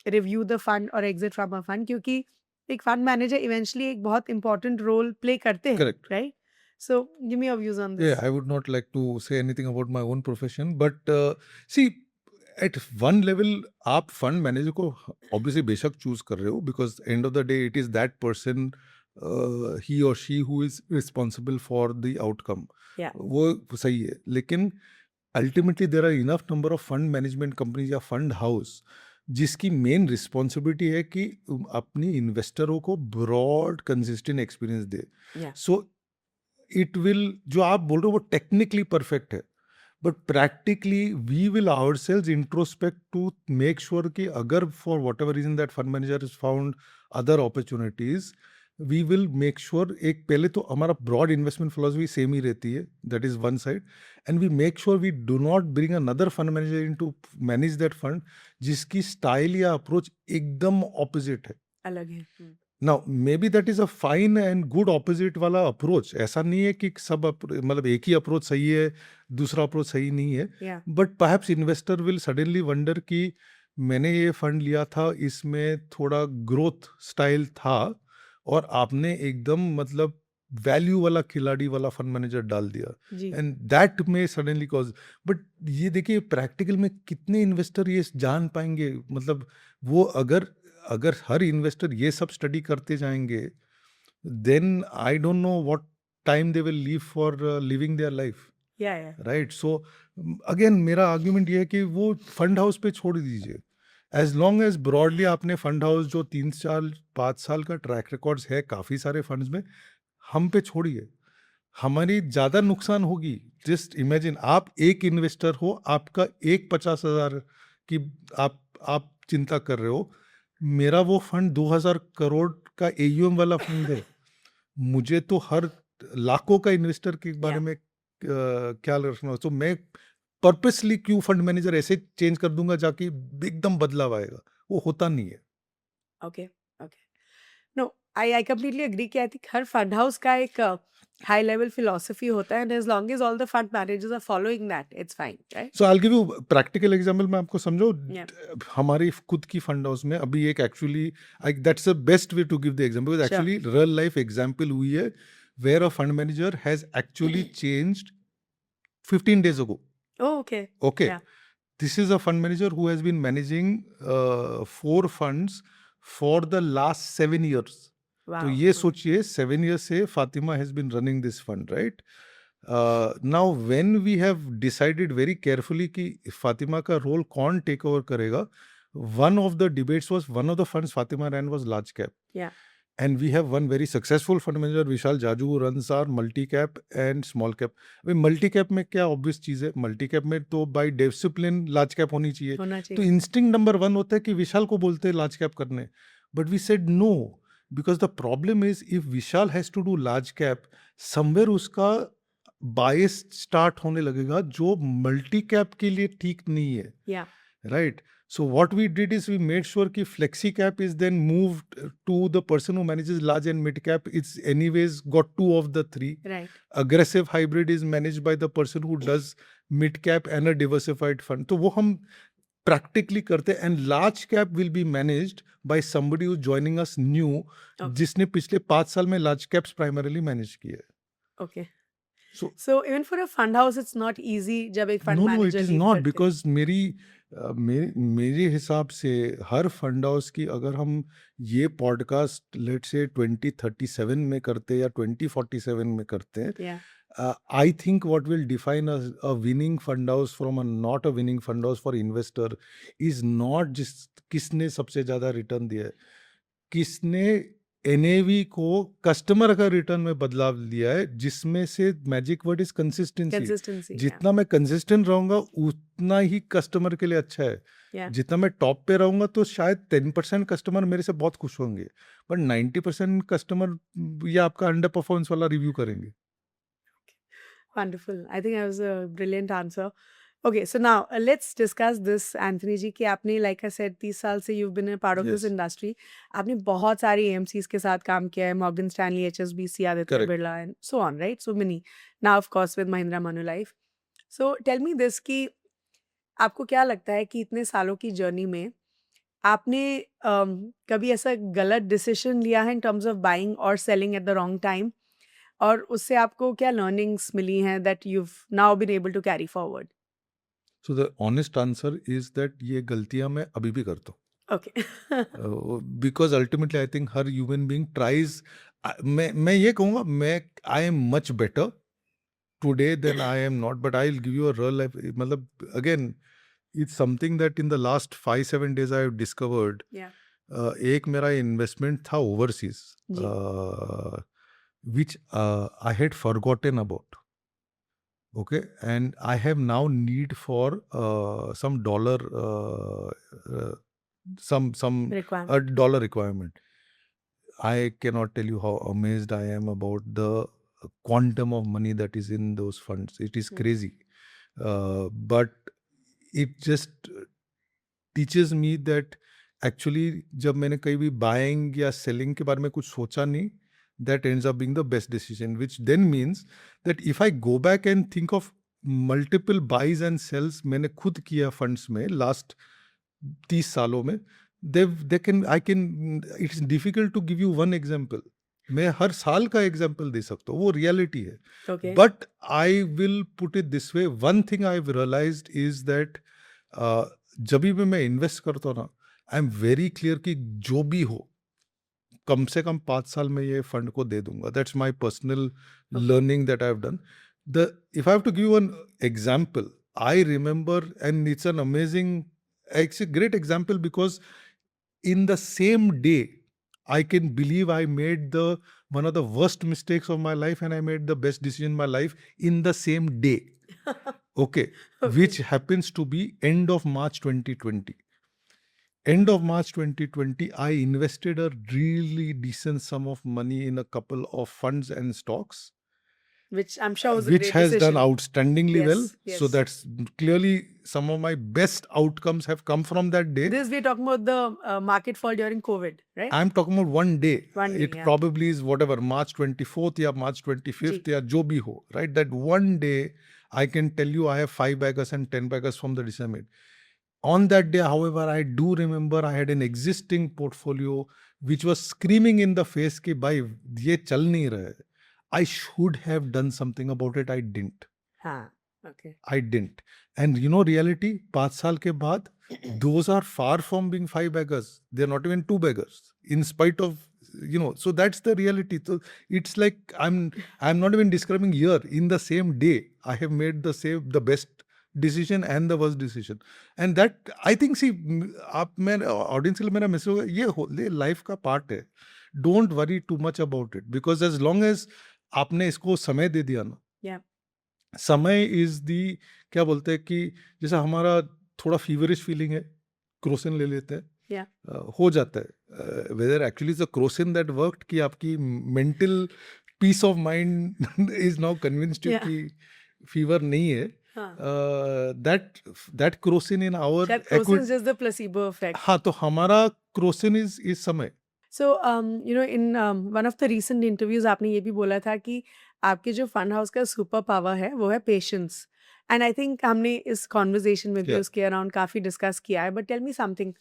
review the fund or exit from a fund? क्योंकि एक fund manager eventually एक बहुत important role play करते हैं, Correct. right? So give me your views on this. Yeah, I would not like to say anything about my own profession, but see, at one level, आप fund manager को obviously बेशक choose कर रहे हो, because end of the day it is that person, he or she who is responsible for the outcome. Yeah. वो सही है, लेकिन ultimately there are enough number of fund management companies या fund house जिसकी main responsibility है कि अपनी इन्वेस्टरों को ब्रॉड कंसिस्टेंट एक्सपीरियंस दे. Yeah. सो इट विल, जो आप बोल रहे हो वो टेक्निकली परफेक्ट है, but practically we will ourselves introspect to make sure कि अगर for whatever reason that fund manager is found other opportunities, we will make sure, एक पहले तो हमारा ब्रॉड इन्वेस्टमेंट फिलोसफी सेम ही रहती है, that is one side, and we make sure we do not bring another fund manager in to manage that fund जिसकी style या approach एकदम ऑपोजिट है. अलग है. Now may be that is a fine and good opposite वाला approach. ऐसा नहीं है कि सब मतलब एक ही अप्रोच सही है, दूसरा अप्रोच सही नहीं है, Yeah. But perhaps investor will suddenly wonder कि मैंने ये फंड लिया था, इसमें थोड़ा ग्रोथ स्टाइल था और आपने एकदम मतलब वैल्यू वाला खिलाड़ी वाला फंड मैनेजर डाल दिया, जी. एंड दैट में सडनली कॉज. बट ये देखिए प्रैक्टिकल में कितने इन्वेस्टर ये जान पाएंगे, मतलब वो अगर हर इन्वेस्टर ये सब स्टडी करते जाएंगे, then I don't know what time they will leave for living their life, Yeah, yeah. Right. So again मेरा आर्ग्यूमेंट ये है कि वो फंड हाउस पे छोड़ दीजिए. एज लॉन्ग एज ब्रॉडली आपने फंड हाउस जो 3-5 साल का ट्रैक रिकॉर्ड्स है काफ़ी सारे फंड्स में, हम पे छोड़िए, हमारी ज़्यादा नुकसान होगी. जस्ट इमेजिन आप एक इन्वेस्टर हो, आपका एक 50,000 की आप चिंता कर रहे हो, मेरा वो फंड 2000 करोड़ का AUM वाला फंड है. मुझे तो हर लाखों का इन्वेस्टर के बारे Yeah. में ख्याल रखना हो, तो मैं पर्पसली क्यों फंड मैनेजर ऐसे चेंज कर दूंगा जाके एकदम बदलाव आएगा, वो होता नहीं है. Okay. Okay. I completely agree कि I think her fund house का एक high level philosophy होता है, and as long as all the fund managers are following that, it's fine, right? So I give you practical example, मैं आपको समझो Yeah. हमारी खुद की फंड हाउस में अभी एक actually that's the best way to give the example, Sure. Actually real life example हुई है where a fund manager has actually changed 15 days ago. Oh, okay. Okay. Yeah. This is a fund manager who has been managing 4 funds for the last 7 years. Wow. तो ये सोचिए 7 years से Fatima has been running this fund, right? Now when we have decided very carefully कि फातिमा का role कौन take over करेगा, one of the debates was one of the funds Fatima ran was large cap. Yeah. And we have one very successful fund manager, Vishal Jaju, who runs our multi-cap and small cap. अभी multi-cap में क्या obvious चीज़ है? multi-cap में तो by discipline large cap होनी चाहिए. होना तो चाहिए. instinct number 1 होता है कि विशाल को बोलते हैं large cap करने. But we said no, because the problem is if Vishal has to do large cap, somewhere उसका bias start होने लगेगा जो multi-cap के लिए ठीक नहीं है. Yeah. Right. So what we did is we made sure कि flexi cap is then moved to the person who manages large and mid cap. It's anyways got 2 of the 3. Right. Aggressive hybrid is managed by the person who does mid cap and a diversified fund. तो वो हम practically करते हैं, and large cap will be managed by somebody who's joining us new, Okay. जिसने पिछले 5 साल में large caps primarily manage किया है. Okay. So even for a fund house, it's not easy जब एक fund no, manager it is leave not, करते हैं. because मेरे हिसाब से हर फंड हाउस की, अगर हम ये पॉडकास्ट लेट्स से 2037 में करते या 2047 में करते हैं, Yeah. I think what will define a winning fund house from a not a winning fund house for investor is not just किसने सबसे ज्यादा रिटर्न दिया है, किसने एनएवी को कस्टमर का रिटर्न में बदलाव दिया है, जिसमें से magic word is consistency. Consistency. Yeah. जितना मैं कंसिस्टेंट रहूंगा उतना ही कस्टमर के लिए अच्छा है. Yeah. जितना मैं टॉप पे रहूंगा तो शायद 10% कस्टमर मेरे से बहुत खुश होंगे, बट 90% कस्टमर या आपका अंडर परफॉर्मेंस वाला रिव्यू करेंगे. Wonderful. I think that was a brilliant answer. Okay, so now let's discuss this, Anthony ji, कि आपने like I said 30 साल से you've been a part of this Yes. industry. आपने बहुत सारी AMCs के साथ काम किया है, Morgan Stanley, HSBC, Aditya Correct. Birla and so on, right? So many. Now of course with Mahindra Manulife. So tell me this कि आपको क्या लगता है कि इतने सालों की जर्नी में आपने कभी ऐसा गलत डिसीजन लिया है in terms of buying or selling at the wrong time? और उससे आपको क्या learnings मिली हैं that you've now been able to carry forward? So the honest answer is that ये गलतियां मैं अभी भी करता हूँ. Okay. Because ultimately I think हर ह्यूमन बीइंग ट्राइज. मैं ये कहूँगा, मैं I am much better today than I am not, but I will give you a real life. मतलब again it's something that in the last 5-7 days I have discovered. Yeah. एक मेरा investment था overseas जी. which I had forgotten about. Okay, and I have now need for some dollar, some Requirement. dollar requirement. I cannot tell you how amazed I am about the quantum of money that is in those funds. It is Hmm. crazy, but it just teaches me that actually जब मैंने कहीं भी buying या selling के बारे में कुछ सोचा नहीं, that ends up being the best decision, which then means that if I go back and think of multiple buys and sells मैंने खुद किया funds में last 30 सालों में, it's difficult to give you one example. मैं हर साल का example दे सकता हूँ, वो reality है. Okay. But I will put it this way, one thing I've realized is that जब भी मैं इन्वेस्ट करता हूँ ना, आई एम वेरी क्लियर कि जो भी हो कम से कम 5 साल में ये फंड को दे दूंगा. That's my personal learning that I have done. If I have to give one example, I remember, and it's an amazing, it's a great example because in the same day I can believe I made one of the worst mistakes of my life and I made the best decision in my life in the same day. Okay. Which happens to be end of March 2020. End of March 2020, I invested a really decent sum of money in a couple of funds and stocks. which I'm sure was a which great has done decision. outstandingly well. Yes, So yes. that's clearly some of my best outcomes have come from that day. This we're talking about the market fall during COVID, right? I'm talking about one day. One day, It yeah. probably is whatever, March 24th या March 25th या जो भी हो, right? That one day, I can tell you I have 5 baggers and 10 baggers from the December. On that day, however, I do remember I had an existing portfolio which was screaming in the face कि भाई ये चल नहीं रहा है. I should have done something about it. I didn't. हाँ, okay. I didn't. And you know, reality, 5 साल के बाद, those are far from being 5 beggars. They're not even 2 beggars. In spite of, you know, so that's the reality. So it's like I'm not even describing here. In the same day, I have made the best decision and the worst decision. And that, I think, see, आप मैं audience के लिए मेरा message होगा, ये life का part है. Don't worry too much about it, because as long as आपने इसको समय दे दिया ना, Yeah. समय इज दी, क्या बोलते हैं कि जैसा हमारा थोड़ा फीवरिश फीलिंग है, क्रोसिन ले लेते हैं, Yeah. हो जाता है. Whether actually is a Crocin that worked कि आपकी mental peace of mind is now convinced Yeah. कि फीवर नहीं है. हाँ. That Crocin in our That crocin is just the placebo effect. हाँ, तो हमारा क्रोसिन इज समय. So, in one of the recent interviews आपने ये भी बोला था कि आपके जो फंड हाउस का सुपर पावर है वो है पेशेंस. एंड आई थिंक हमने इस कॉन्वर्जेशन में भी Yeah. उसके अराउंड काफ़ी डिस्कस किया है. But tell me something,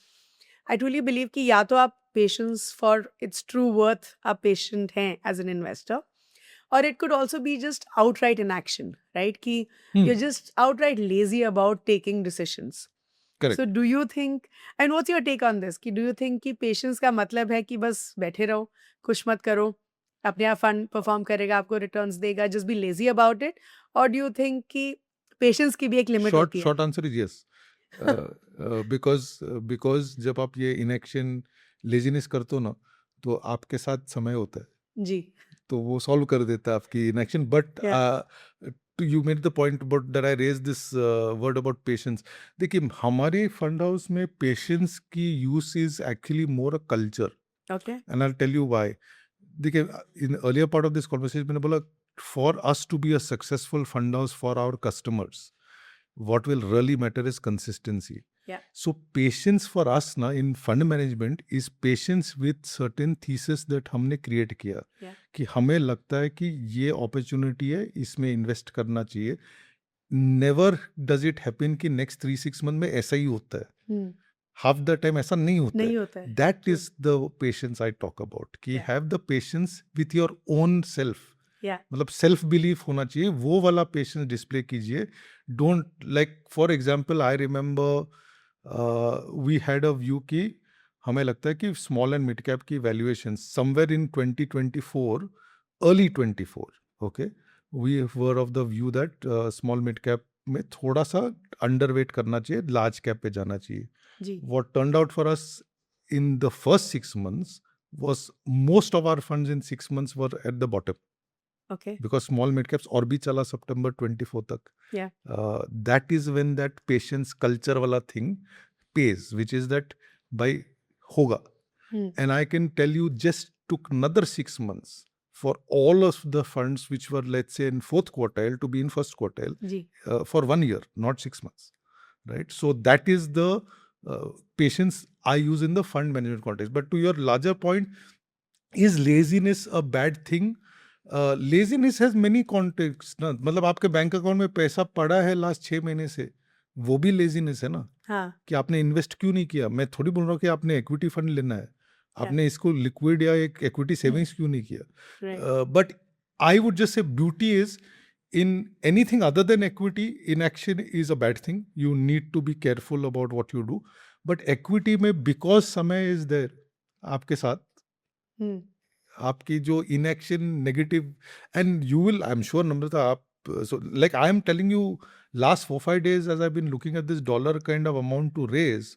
I truly believe कि या तो आप patience for its true worth आप पेशेंट हैं एज एन इन्वेस्टर, और it could also be just outright inaction, right? कि you are just outright lazy about taking decisions. Correct. So do you think, and what's your take on this, कि do you think कि patience का मतलब है कि बस बैठे रहो, कुछ मत करो, अपने आप फंड परफॉर्म करेगा, आपको रिटर्न्स देगा, just be lazy about it, or do you think कि patience की भी एक लिमिट होती है? Short answer is yes. Because जब आप ये इनएक्शन लेजीनेस करते हो ना, तो आपके साथ समय होता है, जी. तो वो सॉल्व कर देता है आपकी inaction. But you made the point about that I raise this word about patience. देखिए, हमारे फंड हाउस में पेशेंस की use is actually more a culture, Okay. And I tell you why. देखिए, in earlier part of this conversation मैंने बोला, for us to be a successful fund house for our customers, what will really matter is consistency. Yeah. So patience for us na in fund management is patience with certain thesis that हमने create किया. Yeah. कि हमें लगता है कि ये opportunity है, इसमें invest करना चाहिए. Never does it happen कि next 3-6 month में ऐसा ही होता है. Half the time ऐसा नहीं होता नहीं है. होता है. That True. is the patience I talk about. कि Yeah. have the patience with your own self. Yeah. मतलब सेल्फ बिलीफ होना चाहिए, वो वाला पेशेंस डिस्प्ले कीजिए. Don't, like for example, I remember we had a view कि हमें लगता है कि स्मॉल एंड मिड कैप की valuation somewhere in 2024, early 24, okay, we were of the view that small mid cap में थोड़ा सा अंडरवेट करना चाहिए, लार्ज कैप पे जाना चाहिए. जी. What turned out for us in the first 6 months was most of our funds in 6 months were at the bottom. Okay. Because small mid caps और भी चला September 24 तक. Yeah. That is when that patience culture वाला thing pays, which is that by होगा. And I can tell you, just took another 6 months for all of the funds which were, let's say, in fourth quartile to be in first quartile ji. for 1 year, not 6 months, right? So that is the patience I use in the fund management context. But to your larger point, is laziness a bad thing? Laziness has many contexts ना. मतलब आपके bank account में पैसा पड़ा है last 6 महीने से, वो भी लेजीनेस है ना. हाँ. कि आपने इन्वेस्ट क्यों नहीं किया. मैं थोड़ी बोल रहा हूँ कि आपने इक्विटी फंड लेना है, आपने इसको लिक्विड या एक इक्विटी सेविंग्स क्यों नहीं किया. Right. But I would just say beauty is in anything other than equity, inaction is a bad thing. You need to be careful about what you do. But equity में because समय is there आपके साथ, आपकी जो inaction negative, and you will, I'm sure Namrata, आप, so like I am telling you, last 4-5 days as I've been looking at this dollar kind of amount to raise,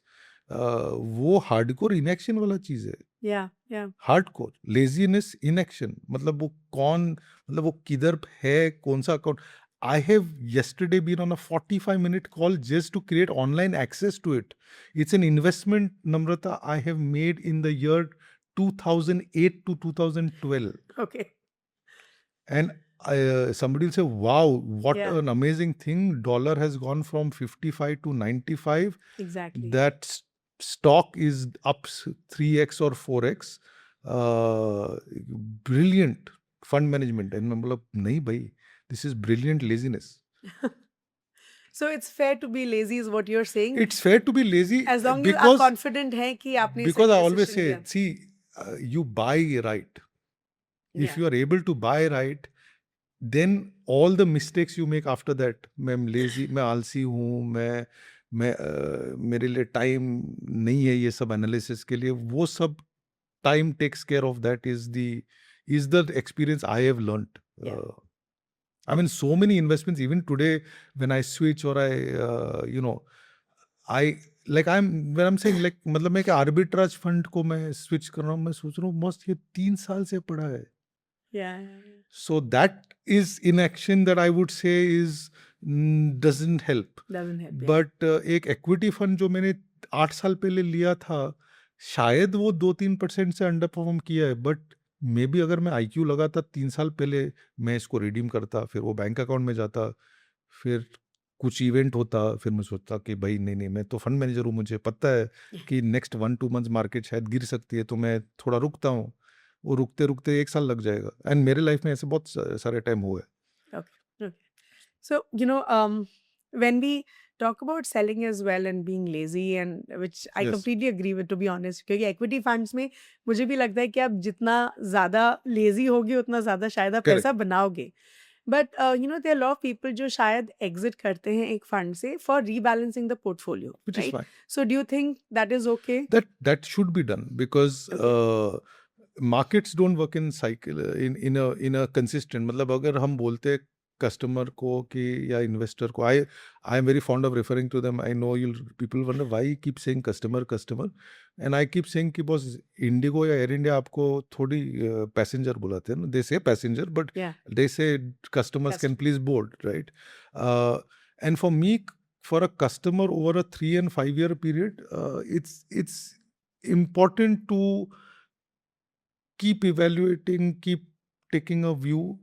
वो hardcore inaction वाला चीज है. Yeah. Yeah. Hardcore laziness, inaction. मतलब वो कौन, मतलब वो किधर है, कौन सा account. I have yesterday been on a 45-minute call just to create online access to it. It's an investment, Namrata, I have made in the year 2008 to 2012. Okay. And somebody will say, wow, what Yeah. an amazing thing, dollar has gone from 55 to 95, Exactly. that stock is up 3x or 4x, brilliant fund management. And मैं बोला नहीं भाई, this is brilliant laziness. So it's fair to be lazy is what you're saying, It's fair to be lazy as long as आप because confident हैं कि आपने because सही I always decision say, लिया. see, you buy right. If Yeah. you are able to buy right, then all the mistakes you make after that, मैं lazy, मैं आलसी हूँ, मेरे लिए टाइम नहीं है ये सब एनालिसिस के लिए, वो सब time takes care of that is the experience I have learnt. Yeah. I mean, so many investments, even today, when I switch or I, I when I'm saying like, मतलब मैं आर्बिट्राज फंड को मैं switch कर रहा हूँ, मैं सोच रहा हूँ मस्त ये 3 साल से पड़ा है. Yeah. So that is inaction that I would say is doesn't help. Doesn't help. Yeah. But एक equity fund जो मैंने 8 साल पहले लिया था, शायद वो 2-3% से अंडर परफॉर्म किया है, बट मे बी अगर मैं IQ लगाता 3 साल पहले, मैं इसको रिडीम करता, फिर वो बैंक अकाउंट में जाता, फिर कुछ इवेंट होता, फिर मैं सोचता कि भाई नहीं मैं तो फंड मैनेजर हूँ, मुझे पता है कि नेक्स्ट 1-2 मंथ्स मार्केट शायद गिर सकती है, तो मैं थोड़ा रुकता हूँ. वो रुकते रुकते 1 साल लग जाएगा. एंड मेरे लाइफ में ऐसे बहुत सारे टाइम हुए. Okay. So, when we talk about selling as well and being lazy, and which I Yes. completely agree with, to be honest, क्योंकि equity funds में मुझे भी लगता है कि आप जितना ज़्यादा lazy होगे उतना ज़्यादा शायद आप Correct. पैसा बनाओगे. But there are a lot of people जो शायद exit करते हैं एक fund से for rebalancing the portfolio, Which is right? fine. So do you think that is okay? That should be done because Okay. markets don't work in cycle in a consistent. मतलब अगर हम बोलते हैं customer को कि या investor को, I am very fond of referring to them. I know you people wonder why keep saying customer customer, and I keep saying कि बॉस इंडिगो या एयर इंडिया आपको थोड़ी पैसेंजर बुलाते हैं ना, they say passenger but Yeah. they say customers can Customer. please board, right? And for me, for a customer over a 3 and 5 year period, it's important to keep evaluating, keep taking a view,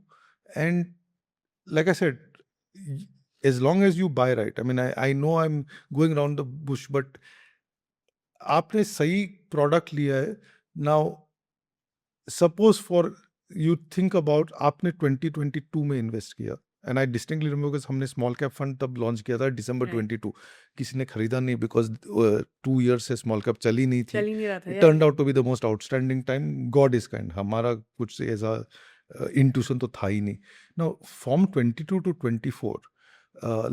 and like I said, as long as you buy right. I mean, I know I'm going around the bush, but आपने सही product लिया है. Now suppose for you think about, आपने 2022 में invest किया, and I distinctly remember because हमने small cap fund तब launch किया था December Right. 22. किसी ने खरीदा नहीं बिकॉज 2 years से स्मॉल कैप चली नहीं थी. चल ही नहीं रहा था. It Yeah. turned out to be the most outstanding time. God is kind. हमारा कुछ ऐसा intuition तो था ही नहीं. Now, from 22 to 24,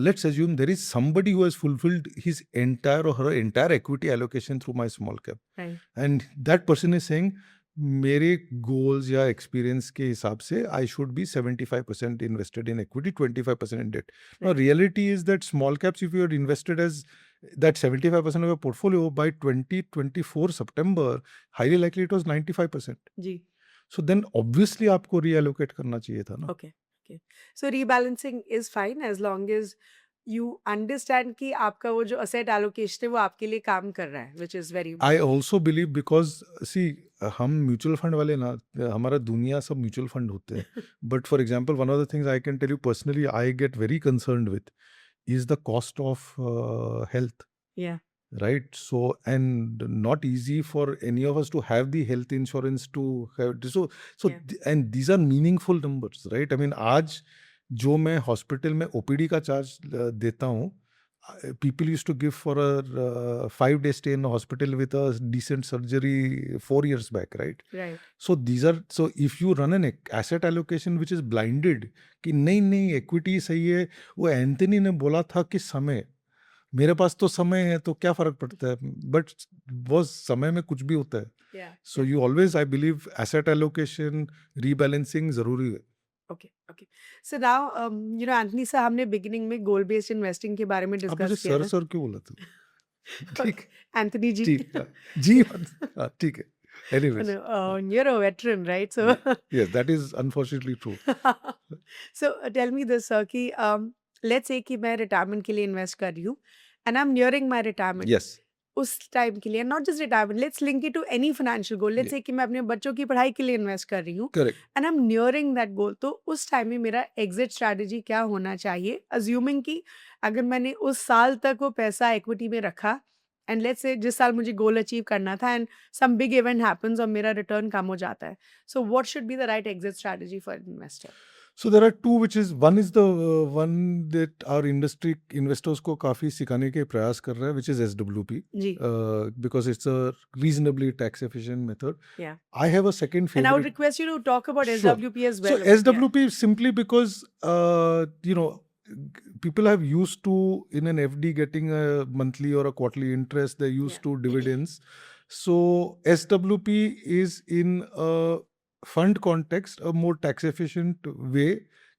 let's assume there is somebody who has fulfilled his entire or her entire equity allocation through my small cap. Right. And that person is saying, मेरे goals या experience के हिसाब से I should be 75% invested in equity, 25% in debt. Now, Right. reality is that small caps, if you had invested as that 75% of your portfolio, by 2024 September, highly likely it was 95%. Ji. So then obviously आपको reallocate करना चाहिए था ना. Okay. So rebalancing is fine as long as you understand कि आपका वो जो asset allocation है वो आपके लिए काम कर रहा है, which is very I important. also believe because see, हम म्यूचुअल फंड वाले ना, हमारा दुनिया सब म्यूचुअल फंड होते हैं. But for example, one of the things I can tell you personally I get very concerned with is the cost of health, Yeah. right? So, and not easy for any of us to have the health insurance to have. So Yeah. and these are meaningful numbers, right? I mean, आज जो मैं hospital में OPD का charge देता हूँ, people used to give for a 5-day stay in the hospital with a decent surgery 4 years back, right? Right. So so if you run an asset allocation which is blinded कि नहीं equity सही है, वो Anthony ने बोला था कि समय, मेरे पास तो समय है तो क्या फर्क पड़ता है, बट वो समय में कुछ भी होता है. Yeah. So you always, I believe, asset allocation, rebalancing जरूरी है. Okay. So now, Anthony sir, हमने beginning में goal based investing के बारे में आप मुझे discuss किया था. सर क्यों बोला था? ठीक Anthony जी. ठीक जी हाँ, ठीक है. Anyways, No, you're a veteran, right? So yes, that is unfortunately true. so tell me this, sir, कि let's say कि मैं retirement के लिए invest कर रही हूँ and I'm nearing my retirement. Yes. उस टाइम के लिए, not just retirement, let's link it to any financial goal, let's Yeah, say कि मैं अपने बच्चों की पढ़ाई के लिए इन्वेस्ट कर रही हूँ correct. And I M nearing that goal, तो उस टाइम में मेरा एग्जिट स्ट्रैटेजी क्या होना चाहिए, अज्यूमिंग कि अगर मैंने उस साल तक वो पैसा इक्विटी में रखा एंड लेट्स से जिस साल मुझे गोल अचीव करना था and some big event happens और मेरा रिटर्न कम हो जाता है, so what should be the right exit strategy for investor? So there are two, which is one is the one that our industry investors को काफी सिखाने के प्रयास कर रहा है, which is SWP, ji, because it's a reasonably tax efficient method. yeah. I have a second And I would favorite. request you to talk about Sure. SWP as So well. Yeah. SWP is simply because people have used to, in an FD, getting a monthly or a quarterly interest. They're used Yeah. to dividends. So SWP is in a fund context a more tax efficient way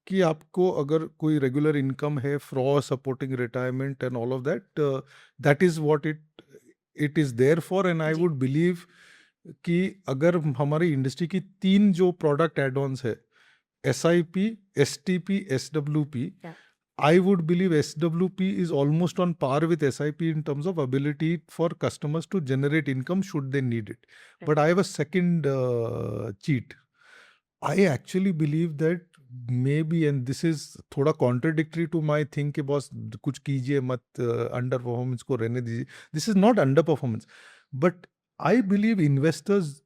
कि आपको अगर कोई regular income है for supporting retirement and all of that, that is what it is there for. And I जी. Would believe कि अगर हमारी industry की तीन जो प्रोडक्ट एड ऑन्स है, SIP, STP, SWP, Yeah. I would believe SWP is almost on par with SIP in terms of ability for customers to generate income should they need it. Right. But I have a second cheat. I actually believe that maybe, and this is थोड़ा contradictory to my thing कि boss कुछ कीजिए मत, under performance को रहने दीजिए. This is not under performance, but I believe investors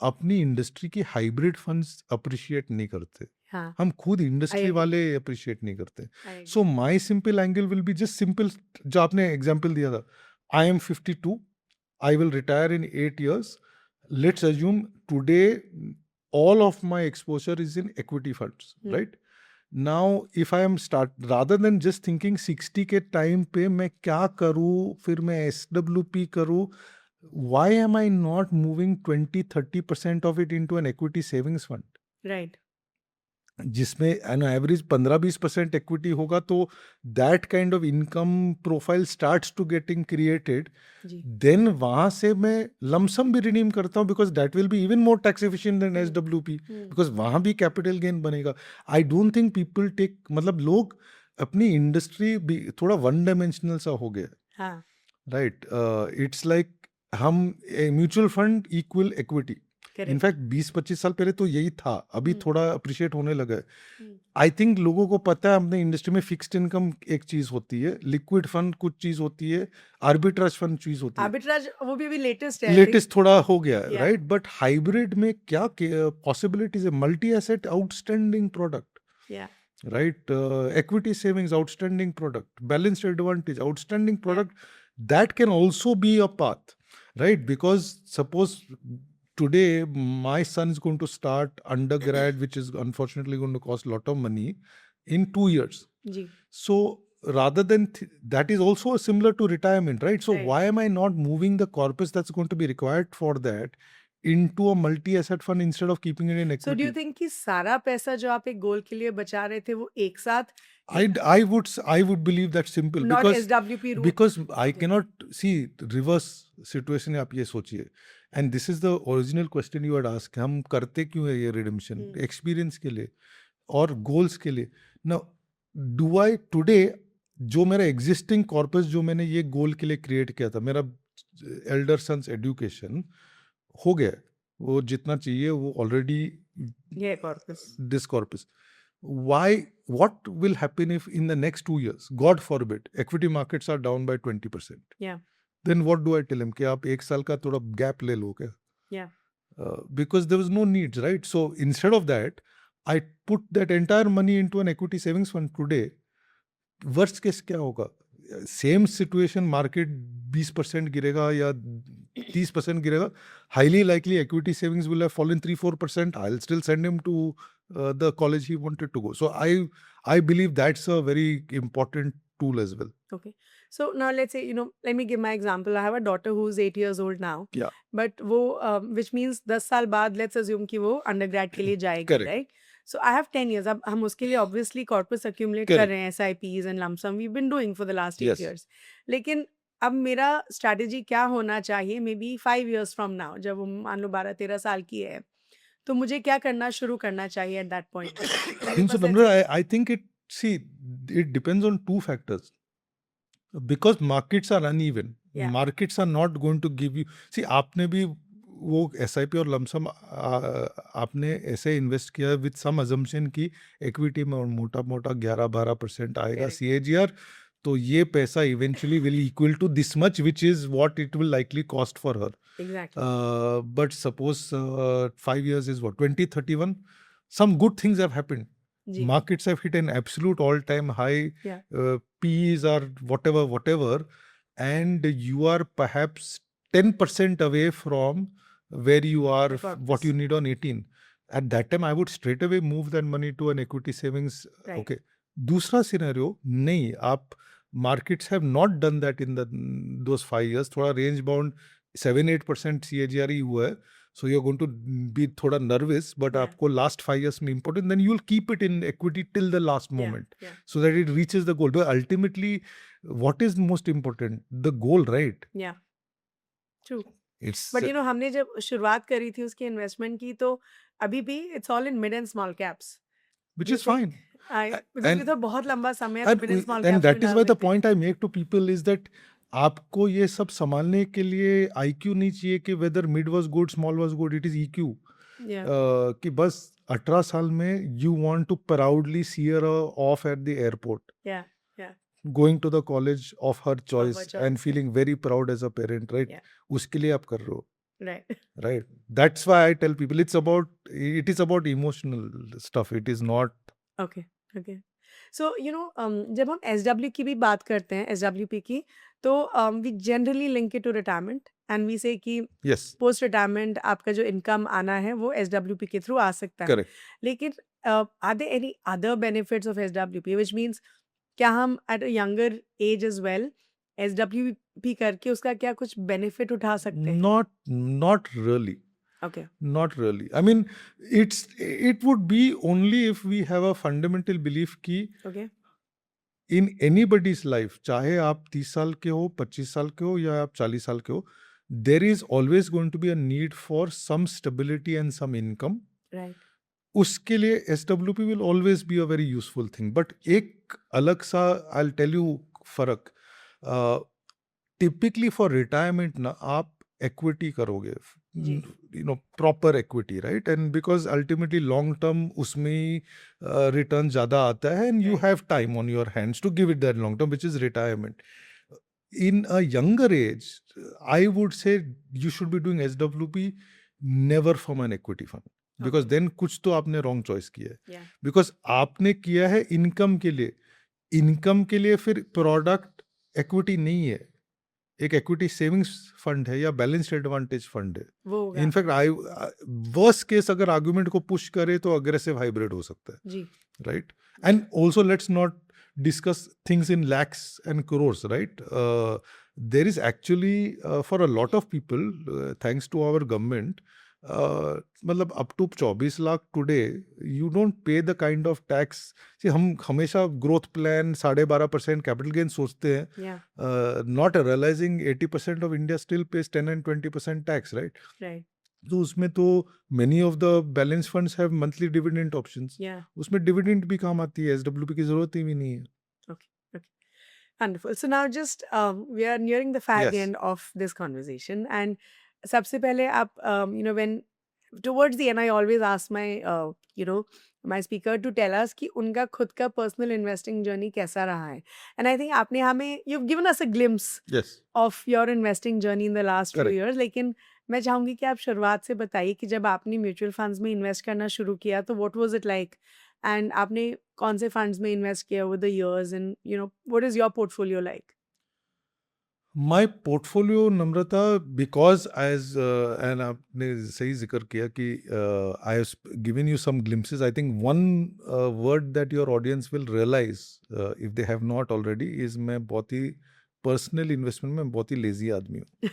अपनी industry की हाइब्रिड फंड्स अप्रिशिएट नहीं करते. हाँ, हम खुद I इंडस्ट्री agree. वाले अप्रिशिएट नहीं करते. I agree. So my simple angle will be just simple, जो आपने एग्जाम्पल दिया था, I am 52, I will retire in 8 years. Let's assume today all of my exposure is in equity funds, Hmm. right? Now if I am rather than just thinking 60 के time पे मैं क्या करूँ, फिर मैं SWP करूँ, why am I not moving 20-30% of it into an equity savings fund? Right. जिसमें an average 15-20% equity होगा, तो that kind of income profile starts to getting created. जी. देन वहां से मैं लमसम भी रिडीम करता हूँ, because that will be even more tax efficient then SWP, Hmm. Because वहां भी कैपिटल गेन बनेगा. I don't think people take, मतलब लोग अपनी इंडस्ट्री भी थोड़ा वन डायमेंशनल सा हो गया, हाँ, राइट? इट्स लाइक हम mutual fund equal equity. correct. In fact 20-25 साल पहले तो यही था, अभी हम्म. थोड़ा अप्रिशिएट होने लगा है. हम्म. आई थिंक लोगों को पता है अपने इंडस्ट्री में फिक्स्ड इनकम एक चीज होती है, लिक्विड फंड कुछ चीज होती है, आर्बिट्राज फंड चीज होती है. आर्बिट्राज वो भी अभी लेटेस्ट है, I think. लेटेस्ट थोड़ा हो गया है, Yeah. राइट? बट हाइब्रिड में क्या पॉसिबिलिटीज है? Multi asset outstanding product, Yeah. right? Equity savings, outstanding product. Balanced advantage, outstanding product. That can also be a path, right? Because suppose today my son is going to start undergrad, which is unfortunately going to cost a lot of money in 2 years. जी. So rather than that is also similar to retirement, right? So Right. why am I not moving the corpus that's going to be required for that into a multi-asset fund instead of keeping it in equity? So do you think कि सारा पैसा जो आप एक गोल के लिए बचा रहे थे वो एक साथ, I would believe that's simple, not because SWP route? because I cannot see reverse situation. आप ये सोचिए, and this is the original question you had asked, हम करते क्यों है ये redemption? Experience के लिए और goals के लिए. Now do I today, जो मेरा existing corpus जो मैंने ये goal के लिए create किया था, मेरा elder son's education हो गया, वो जितना चाहिए वो already ये corpus. this corpus. What will happen if in the next 2 years, God forbid, equity markets are down by 20%? Yeah. Then what do I tell him? कि आप एक साल का थोड़ा gap ले लो क्या? Yeah. Because there was no needs, right? So instead of that, I put that entire money into an equity savings fund today. Worst case क्या होगा? Same situation, market 20% गिरेगा या 30% गिरेगा. Highly likely equity savings will have fallen 3-4%. I'll still send him to the college he wanted to go. So I believe that's a very important tool as well. Okay. So now let's say, let me give my example. I have a daughter who's 8 years old now. Yeah. But वो which means 10 साल बाद let's assume कि वो undergrad के लिए जाएगी, Correct. right? So I have 10 years. अब हम उसके लिए obviously corpus accumulate कर Correct. रहे हैं, SIPs and lump sum we've been doing for the last 8 Yes. years. लेकिन अब मेरा strategy क्या होना चाहिए maybe 5 years from now, जब वो मान लो 12-13 साल की है, तो मुझे क्या करना शुरू करना चाहिए at that point? So Namrata, I think it depends on two factors. Because markets are uneven, Yeah. Markets are not going to give you. See, आपने भी वो SIP और लमसम आपने ऐसे इन्वेस्ट किया विद सम अजम्पशन की equity में मोटा मोटा 11-12% आएगा Correct. CAGR, तो ये पैसा eventually will equal to this much which is what it will likely cost for her. Exactly. But suppose 5 years is what, 2031, some good things have happened. जी. Markets have hit an absolute all-time high. Yeah. PEs are whatever, and you are perhaps 10% away from where you are, The purpose. what you need on 18. At that time, I would straight away move that money to an equity savings. Right. Okay. दूसरा scenario नहीं, आप markets have not done that in those 5 years. थोड़ा range bound 7-8% CAGR ही हुआ है. So you're going to be थोड़ा nervous, but Yeah. आपको last 5 years में important, then you will keep it in equity till the last moment, Yeah. so that it reaches the goal. But ultimately, what is most important? The goal, right? Yeah. True. It's but you know हमने जब शुरुआत करी थी उसकी investment की तो अभी भी it's all in mid and small caps. which is fine. Because ये तो बहुत लंबा समय है And, mid and small and caps that is why the point I make to people is that आपको ये सब संभालने के लिए IQ नहीं चाहिए कि whether mid was good, small was good. It is EQ. कि बस 18 साल में you want to proudly see her off at the airport, या going to the college of her choice choice, and feeling very proud as a parent, right? Yeah. उसके लिए आप कर रहे हो, right. right? That's why I tell people it is about emotional stuff. It is not. Okay okay. So you know जब हम SW की भी बात करते हैं एसडब्ल्यूपी की तो we generally link it to retirement and we say कि Yes, पोस्ट रिटायरमेंट आपका जो इनकम आना है वो एसडब्ल्यूपी के थ्रू आ सकता है. correct. लेकिन are there any other benefits of SWP which means क्या हम at a younger age as well SWP करके उसका क्या कुछ बेनिफिट उठा सकते हैं? Not really. Okay. Not really. I mean, it would be only if we have a fundamental belief कि ओके. in anybody's life, चाहे आप 30 साल के हो, 25 साल के हो या आप 40 साल के हो, there is always going to be a need for some stability and some income. Right. उसके लिए SWP will always be a very useful thing. But एक अलग सा, I'll tell you फर्क. Typically for retirement ना आप equity करोगे, जी. you know, proper equity, right? And because ultimately long term उसमें ही return ज़्यादा आता है and you Right. have time on your hands to give it that long term, which is retirement. In a younger age, I would say you should be doing SWP never from an equity fund. Because then कुछ तो आपने wrong choice किया है. या. Because आपने किया है income के लिए फिर product equity नहीं है, एक equity savings fund है या balanced advantage fund है. वो होगा. इनफैक्ट worst case अगर argument को push करे तो aggressive hybrid हो सकता है, जी. right? And also let's not discuss things in lakhs and crores, right? There is actually for a lot of people, thanks to our government, मतलब up to 24 lakh today, you don't pay the kind of tax. See, हम हमेशा growth plan 12.5% capital gain सोचते हैं, या. not realizing 80% of India still pays 10 and 20% tax, right? Right. तो उसमें तो many of the balance funds have monthly dividend options. या. उसमें dividend भी काम आती है, SWP की जरूरत ही भी नहीं है. Wonderful. So now just we are nearing the fag Yes. end of this conversation, and सबसे पहले आप you know when towards the end I always ask my you know my speaker to tell us कि उनका खुद का personal investing journey कैसा रहा है, and I think आपने हमें you've given us a glimpse Yes. of your investing journey in the last few Correct. years. लेकिन मैं चाहूंगी कि आप शुरुआत से बताइए कि जब आपने म्यूचुअल फंड्स में इन्वेस्ट करना शुरू किया तो what was it like, and आपने कौन से फंड्स में इन्वेस्ट किया with the years, and you know what is your portfolio like? My portfolio, Namrata, because as and आपने सही जिक्र किया कि I have given you some glimpses. I think one word that your audience will realize if they have not already is मैं बहुत ही personal investment में बहुत ही lazy आदमी हूँ.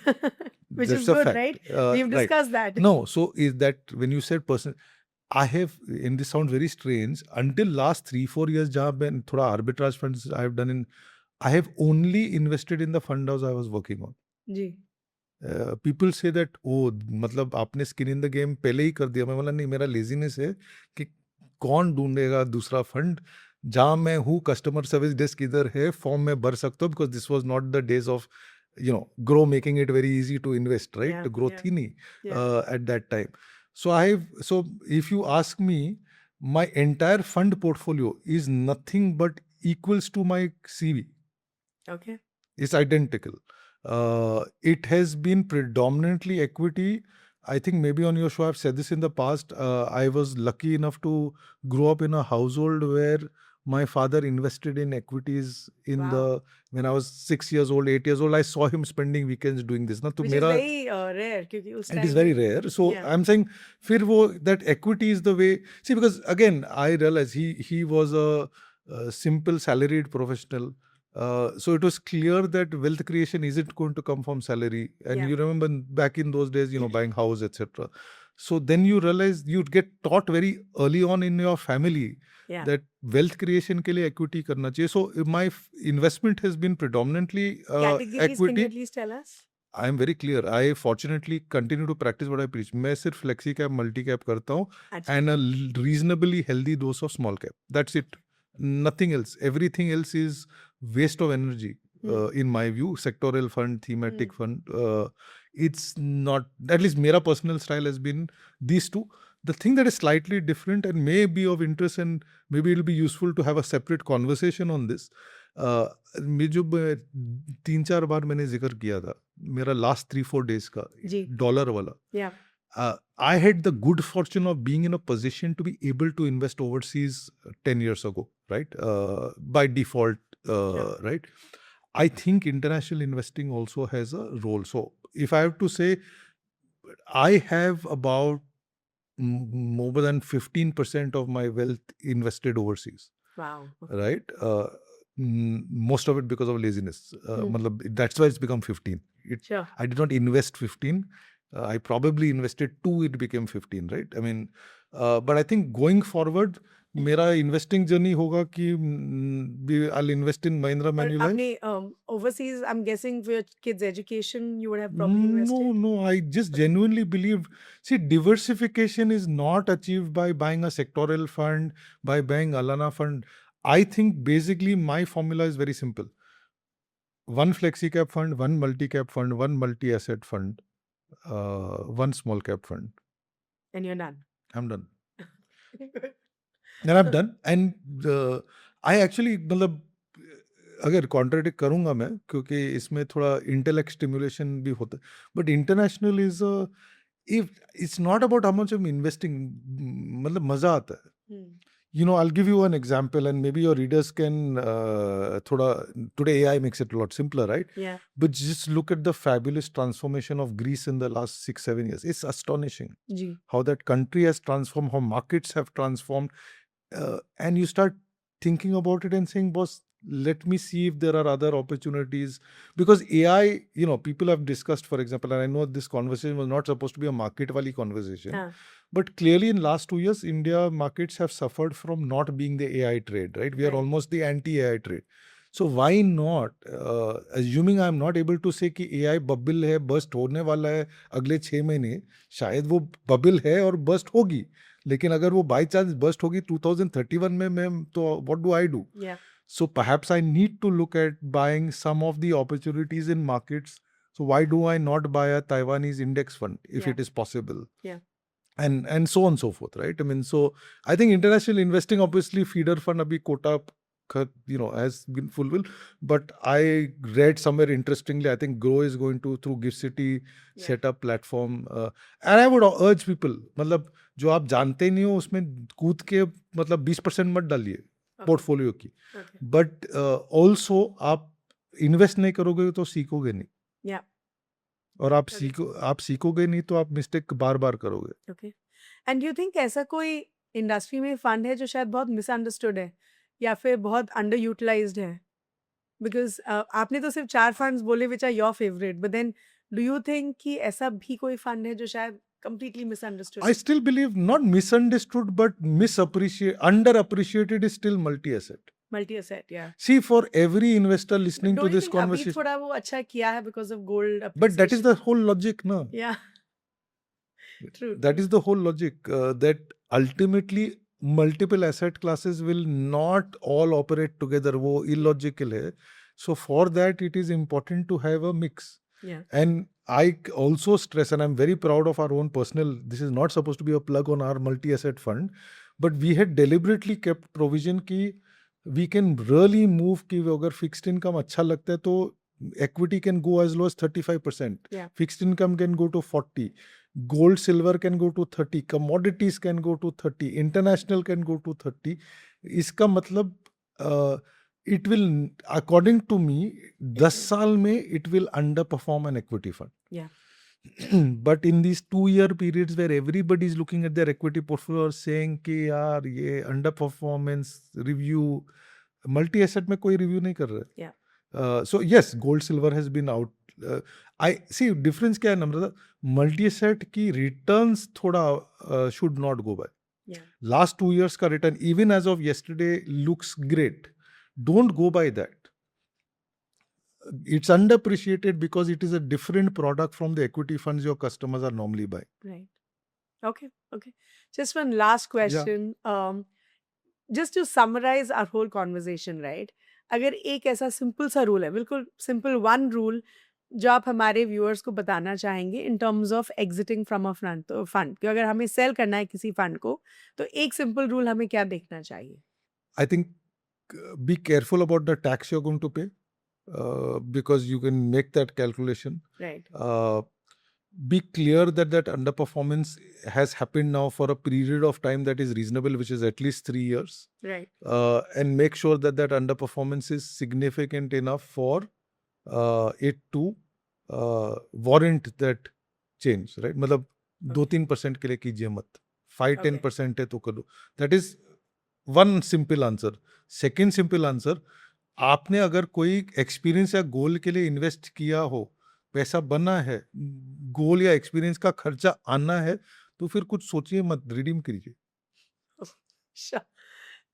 Which That's is a good, fact. right? We've Right. discussed that. No, so is that when you said person, I have, and this sounds very strange, until last 3-4 years जहाँ मैं थोड़ा arbitrage funds I have done in, I have only invested in the fund house I was working on. Ji. People say that, oh, मतलब आपने skin in the game पहले ही कर दिया. मैं बोला नहीं, मेरा laziness है कि कौन ढूंढेगा दूसरा फंड जहाँ मैं हूँ, कस्टमर सर्विस डेस्क इधर है, फॉर्म में भर सकता हूँ, because this was not the days of grow, making it very easy to invest, right? Yeah, तो growth yeah, ही नहीं yeah. at that time. So if you ask me, my entire fund portfolio is nothing but equals to my CV. Okay. It's identical. It has been predominantly equity. I think maybe on your show I've said this in the past. I was lucky enough to grow up in a household where my father invested in equities Wow. when I was 6 years old, 8 years old. I saw him spending weekends doing this. Na, to Which is mera, very rare क्योंकि उस it is time very पे rare. So yeah. I'm saying, फिर वो that equity is the way. See, because again, I realize he was a simple salaried professional. So it was clear that wealth creation isn't going to come from salary. And Yeah. you remember back in those days, buying house, etc. So then you realize you'd get taught very early on in your family Yeah. that wealth creation के लिए equity करना चाहिए. So my investment has been predominantly Categories, can you equity. at least tell us? I am very clear. I fortunately continue to practice what I preach. मैं सिर्फ flexi cap, multi cap करता हूँ अच्छा. and a reasonably healthy dose of small cap. That's it. Nothing else. Everything else is waste of energy. In my view, sectoral fund, thematic fund. It's not. At least मेरा personal style has been these two. The thing that is slightly different and may be of interest and maybe it'll be useful to have a separate conversation on this. मैं जो 3-4 बार मैंने जिक्र किया था मेरा last 3-4 days का जी. Dollar वाला. Yeah. I had the good fortune of being in a position to be able to invest overseas 10 years ago, right? By default, Sure. right? I think international investing also has a role. So if I have to say, I have about more than 15% of my wealth invested overseas. Wow. Okay. Right? Most of it because of laziness. matlab, that's why it's become 15. Sure. I did not invest 15. I probably invested 2, it became 15, right? I mean, but I think going forward, मेरा investing journey होगा कि I'll invest in Mahindra और Manulife. आपने overseas, I'm guessing for your kids' education, you would have probably invested. No, I just genuinely believe, see, diversification is not achieved by buying a sectoral fund, by buying Alana fund. I think basically my formula is very simple. One flexi cap fund, one multi cap fund, one multi asset fund, one small cap fund. And you're done. I'm done. And I'm done. And I actually, मतलब अगर contradict करूंगा मैं क्योंकि इसमें थोड़ा intellect stimulation भी होता है but international is if it's not about how much I am investing मतलब मजा आता है. I'll give you an example and maybe your readers can today AI makes it a lot simpler, right? Yeah. But just look at the fabulous transformation of Greece in the last 6-7 years. It's astonishing ji. how that country has transformed, how markets have transformed, and you start thinking about it and saying, boss, let me see if there are other opportunities. Because AI, people have discussed, for example, and I know this conversation was not supposed to be a market wali conversation, but clearly in last 2 years, India markets have suffered from not being the AI trade, right? We are Right. almost the anti-AI trade. So why not, assuming I am not able to say कि AI bubble है, burst होने वाला है अगले 6 महीने, शायद वो bubble है और burst होगी. लेकिन अगर वो by chance burst होगी 2031 में मैं तो what do I do? Yeah. So perhaps I need to look at buying some of the opportunities in markets. So why do I not buy a Taiwanese index fund if Yeah. it is possible? Yeah. And so on and so forth, right? I mean, so I think international investing, obviously, feeder fund abhi quota, has been fulfilled. But I read somewhere interestingly, I think Grow is going to through Gift City set up platform, and I would urge people, मतलब जो आप जानते नहीं हो उसमें कूद के मतलब 20% मत डालिए पोर्टफोलियो की, बट ऑल्सो आप इन्वेस्ट नहीं करोगे तो सीखोगे नहीं. Yeah. और आप सीखोगे नहीं तो आप मिस्टेक बार बार करोगे. Okay. And you think ऐसा कोई इंडस्ट्री में फंड है जो शायद बहुत मिसअंडरस्टूड है या फिर बहुत अंडर यूटिलाइज्ड है? बिकॉज आपने तो सिर्फ 4 फंड्स बोले which are your favourite, but then do you think कि ऐसा भी कोई फंड है जो शायद completely misunderstood? I still believe not misunderstood but underappreciated is still multi-asset. Multi-asset, yeah. See, for every investor listening Don't to you this think अभी conversation, थोड़ा वो अच्छा किया है because of gold appreciation? but that is the whole logic, no? Yeah. True. That is the whole logic, that ultimately multiple asset classes will not all operate together. वो illogical है. So for that, it is important to have a mix. Yeah. And I also stress, and I'm very proud of our own personal, this is not supposed to be a plug on our multi-asset fund, but we had deliberately kept provision ki we can really move कि अगर fixed income अच्छा लगता है तो equity can go as low as 35%. Yeah. Fixed income can go to 40. Gold, silver can go to 30. Commodities can go to 30. International can go to 30. इसका मतलब it will, according to me, 10 साल में it will underperform an equity fund. Yeah. But in these 2-year periods where everybody is looking at their equity portfolio और saying कि यार ये underperformance review, multi-asset में कोई review नहीं कर रहा है. Yeah. So yes, gold silver has been out. I see difference क्या है नम्रता, multi-asset की returns थोड़ा should not go by. Yeah. Last 2 years का return even as of yesterday looks great. Don't go by that. It's underappreciated because it is a different product from the equity funds your customers are normally buying. Right. Okay. Okay. Just one last question. Just to summarize our whole conversation, right? अगर एक ऐसा simple सा rule है, बिल्कुल simple one rule जो आप हमारे viewers को बताना चाहेंगे in terms of exiting from a fund कि अगर हमें सेल करना है किसी फंड को तो एक सिंपल रूल हमें क्या देखना चाहिए? I think be careful about the tax you're going to pay because you can make that calculation. Right. Be clear that that underperformance has happened now for a period of time that is reasonable, which is at least 3 years. Right. And make sure that that underperformance is significant enough for it to warrant that change, right? मतलब 2-3% के लिए कीजिए मत, 5-10% है तो करो. That is one simple answer. Second simple answer, आपने अगर कोई एक्सपीरियंस या गोल के लिए इन्वेस्ट किया हो, पैसा बना है, गोल या एक्सपीरियंस का खर्चा आना है, तो फिर कुछ सोचिए मत, रिडीम कीजिए. Sure.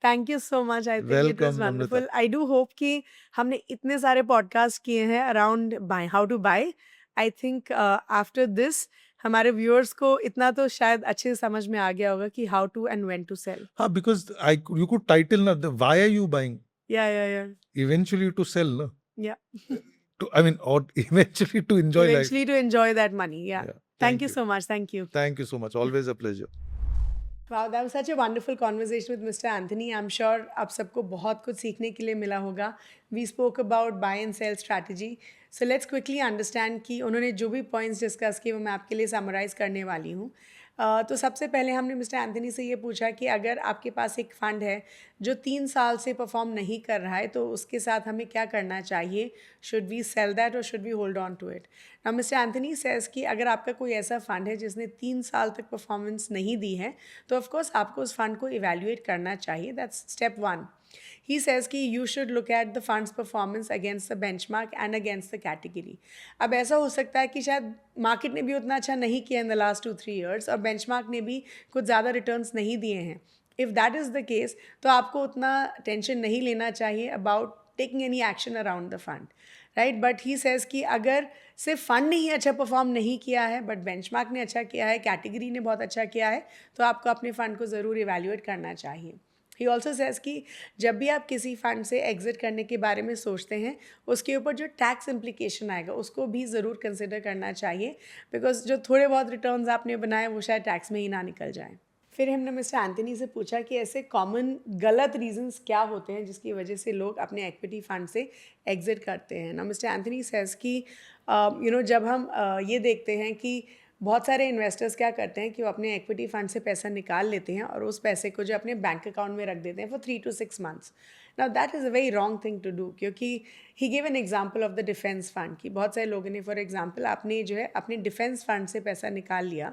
Thank you so much. I think it Welcome, was wonderful. Namrata. I do hope कि हमने इतने सारे पॉडकास्ट किए हैं around by how to buy. I think after this हमारे व्यूअर्स को इतना तो शायद अच्छे से समझ में आ गया होगा कि how to and when to sell. हाँ, because you could title na, why are you buying? Yeah. Eventually to sell, na? Yeah. Or eventually to enjoy life. Eventually to enjoy that money. Yeah. Yeah. Thank you so much. Thank you. Thank you so much. Always a pleasure. Wow, that was such a wonderful conversation with Mr. Anthony. I'm sure आप सबको बहुत कुछ सीखने के लिए मिला होगा. We spoke about buy and sell strategy. So let's quickly understand कि उन्होंने जो भी points discuss किए वो मैं आपके लिए summarize करने वाली हूँ. तो सबसे पहले हमने मिस्टर एंथनी से ये पूछा कि अगर आपके पास एक फ़ंड है जो 3 साल से परफॉर्म नहीं कर रहा है तो उसके साथ हमें क्या करना चाहिए? शुड वी सेल दैट और should we hold on to it? Now mister Anthony says कि अगर आपका कोई ऐसा फ़ंड है जिसने 3 साल तक परफॉर्मेंस नहीं दी है तो ऑफकोर्स आपको उस फंड को इवेल्यूएट करना चाहिए. That's step 1. He says कि you should look at the fund's performance against the benchmark and against the category. अब ऐसा हो सकता है कि शायद मार्केट ने भी उतना अच्छा नहीं किया इन द लास्ट 2-3 years और बेंचमार्क ने भी कुछ ज़्यादा रिटर्न्स नहीं दिए हैं. If that is the case तो आपको उतना टेंशन नहीं लेना चाहिए about taking any action around the fund, right. But he says कि अगर सिर्फ फंड ने ही अच्छा परफॉर्म नहीं किया है बट बेंचमार्क ने अच्छा किया है, कैटेगरी ने बहुत अच्छा किया है, तो आपको अपने फ़ंड को ज़रूर इवैल्यूएट करना चाहिए. ही ऑल्सो सेज़ कि जब भी आप किसी फ़ंड से एग्ज़िट करने के बारे में सोचते हैं उसके ऊपर जो टैक्स इम्प्लीकेशन आएगा उसको भी ज़रूर कंसिडर करना चाहिए, बिकॉज जो थोड़े बहुत रिटर्न्स आपने बनाए वो शायद टैक्स में ही ना निकल जाएँ. फिर हमने मिस्टर एंथनी से पूछा कि ऐसे कॉमन गलत रीजंस क्या होते हैं जिसकी वजह से लोग अपने इक्विटी फंड से एग्ज़िट करते हैं. ना मिस्टर एंथनी सेज़ कि जब हम ये देखते हैं कि बहुत सारे इन्वेस्टर्स क्या करते हैं कि वो अपने इक्विटी फंड से पैसा निकाल लेते हैं और उस पैसे को जो अपने बैंक अकाउंट में रख देते हैं for 3 to 6 months. Now that is a very wrong thing to do, क्योंकि he give an example of the defence fund कि बहुत सारे लोगों ने फॉर एग्जांपल आपने जो है अपने डिफेंस फंड से पैसा निकाल लिया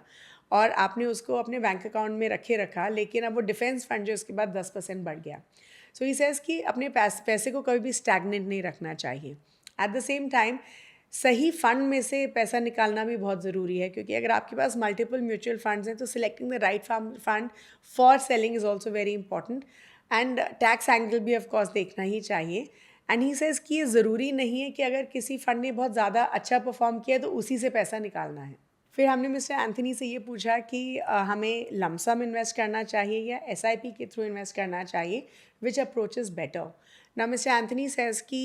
और आपने उसको अपने बैंक अकाउंट में रखा, लेकिन अब वो डिफेंस फंड जो उसके बाद 10% बढ़ गया. सो ही सेज़ कि अपने पैसे को कभी भी स्टैगनेंट नहीं रखना चाहिए. एट द सेम टाइम सही फ़ंड में से पैसा निकालना भी बहुत ज़रूरी है, क्योंकि अगर आपके पास मल्टीपल म्यूचुअल फंड्स हैं तो selecting the right fund for selling is also very important. And tax angle भी ऑफ कोर्स देखना ही चाहिए. एंड ही सेज़ कि ये ज़रूरी नहीं है कि अगर किसी फ़ंड ने बहुत ज़्यादा अच्छा परफॉर्म किया तो उसी से पैसा निकालना है. फिर हमने मिस्टर एंथनी से ये पूछा कि हमें लमसम इन्वेस्ट करना चाहिए या SIP के थ्रू इन्वेस्ट करना चाहिए, which approach is better. Now, Mr. Anthony says कि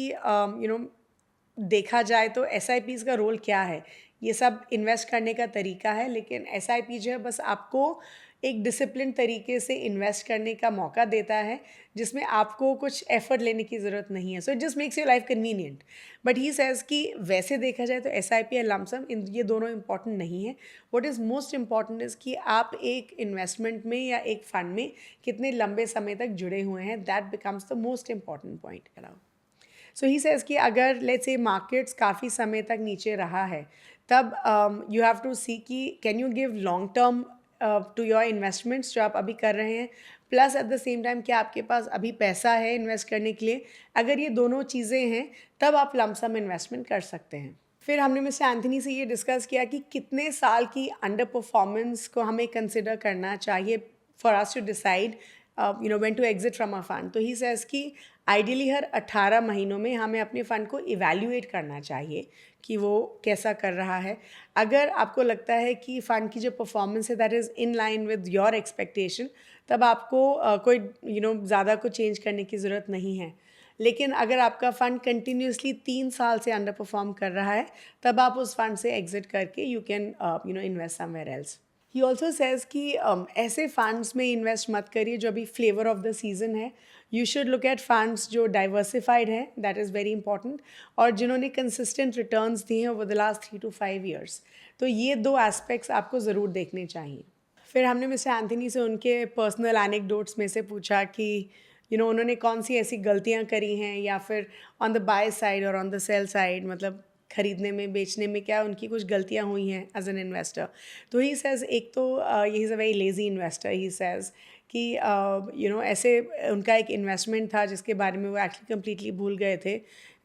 देखा जाए तो SIPs का रोल क्या है? ये सब इन्वेस्ट करने का तरीका है, लेकिन SIP जो है बस आपको एक डिसिप्लिन तरीके से इन्वेस्ट करने का मौका देता है, जिसमें आपको कुछ एफर्ट लेने की ज़रूरत नहीं है. So it just makes your life convenient. But he says कि वैसे देखा जाए तो SIP या लमसम इन ये दोनों इंपॉर्टेंट नहीं है. What is most important is कि आप एक इन्वेस्टमेंट में या एक फंड में कितने लंबे समय तक जुड़े हुए हैं. That becomes the most important point. So he says कि अगर लेट्स से मार्केट्स काफ़ी समय तक नीचे रहा है, तब यू हैव टू सी कि can you give long term to your investments जो आप अभी कर रहे हैं, plus at the same time क्या आपके पास अभी पैसा है इन्वेस्ट करने के लिए. अगर ये दोनों चीज़ें हैं तब आप लमसम इन्वेस्टमेंट कर सकते हैं. फिर हमने मिस्टर एंथनी से ये डिस्कस किया कि कितने साल की अंडर परफॉर्मेंस को हमें कंसिडर करना चाहिए for us to decide when to exit from a fund. तो ही सेज़ कि आइडियली हर 18 महीनों में हमें अपने फ़ंड को इवैल्यूएट करना चाहिए कि वो कैसा कर रहा है. अगर आपको लगता है कि फ़ंड की जो परफॉर्मेंस है that is in line with your expectation, तब आपको कोई ज़्यादा कुछ चेंज करने की ज़रूरत नहीं है. लेकिन अगर आपका फ़ंड कंटिन्यूसली 3 साल से अंडर परफॉर्म कर रहा है, तब आप उस फंड से एग्जिट करके you can invest somewhere else. He also says कि ऐसे फंड्स में इन्वेस्ट मत करिए जो अभी फ्लेवर ऑफ द सीज़न है. You should look at funds जो डाइवर्सिफाइड है, दैट इज़ वेरी इंपॉर्टेंट, और जिन्होंने कंसिस्टेंट रिटर्न्स दिए हैं over the last 3 to 5 years. तो ये 2 एस्पेक्ट्स आपको ज़रूर देखने चाहिए. फिर हमने मिस्टर एंथनी से उनके पर्सनल एनेक्डोट्स में से पूछा कि उन्होंने कौन सी ऐसी गलतियाँ करी हैं, या फिर ऑन द बाय साइड और ऑन द सेल साइड, मतलब खरीदने में बेचने में क्या उनकी कुछ गलतियाँ हुई हैं एज एन इन्वेस्टर. तो ही सेज़ एक तो he is a very lazy investor. He says कि ऐसे उनका एक इन्वेस्टमेंट था जिसके बारे में वो एक्चुअली कम्प्लीटली भूल गए थे,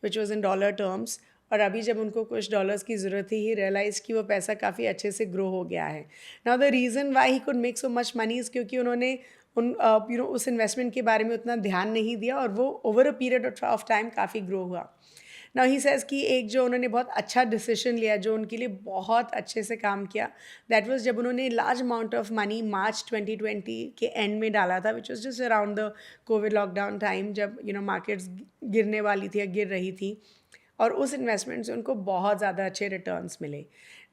which was in dollar terms. और अभी जब उनको कुछ डॉलर्स की ज़रूरत थी, ही रियलाइज़ कि वो पैसा काफ़ी अच्छे से ग्रो हो गया है. Now the reason why he could make so much money is क्योंकि उन्होंने उस इन्वेस्टमेंट के बारे में उतना ध्यान नहीं दिया, और वो over a period of time काफ़ी ग्रो हुआ. नाउ ही सेज़ कि एक जो उन्होंने बहुत अच्छा डिसीजन लिया, जो उनके लिए बहुत अच्छे से काम किया, दैट वाज जब उन्होंने लार्ज अमाउंट ऑफ मनी मार्च 2020 के एंड में डाला था, which was just around the Covid lockdown time, जब मार्केट्स गिरने वाली थी या गिर रही थी, और उस इन्वेस्टमेंट से उनको बहुत ज़्यादा अच्छे रिटर्न्स मिले.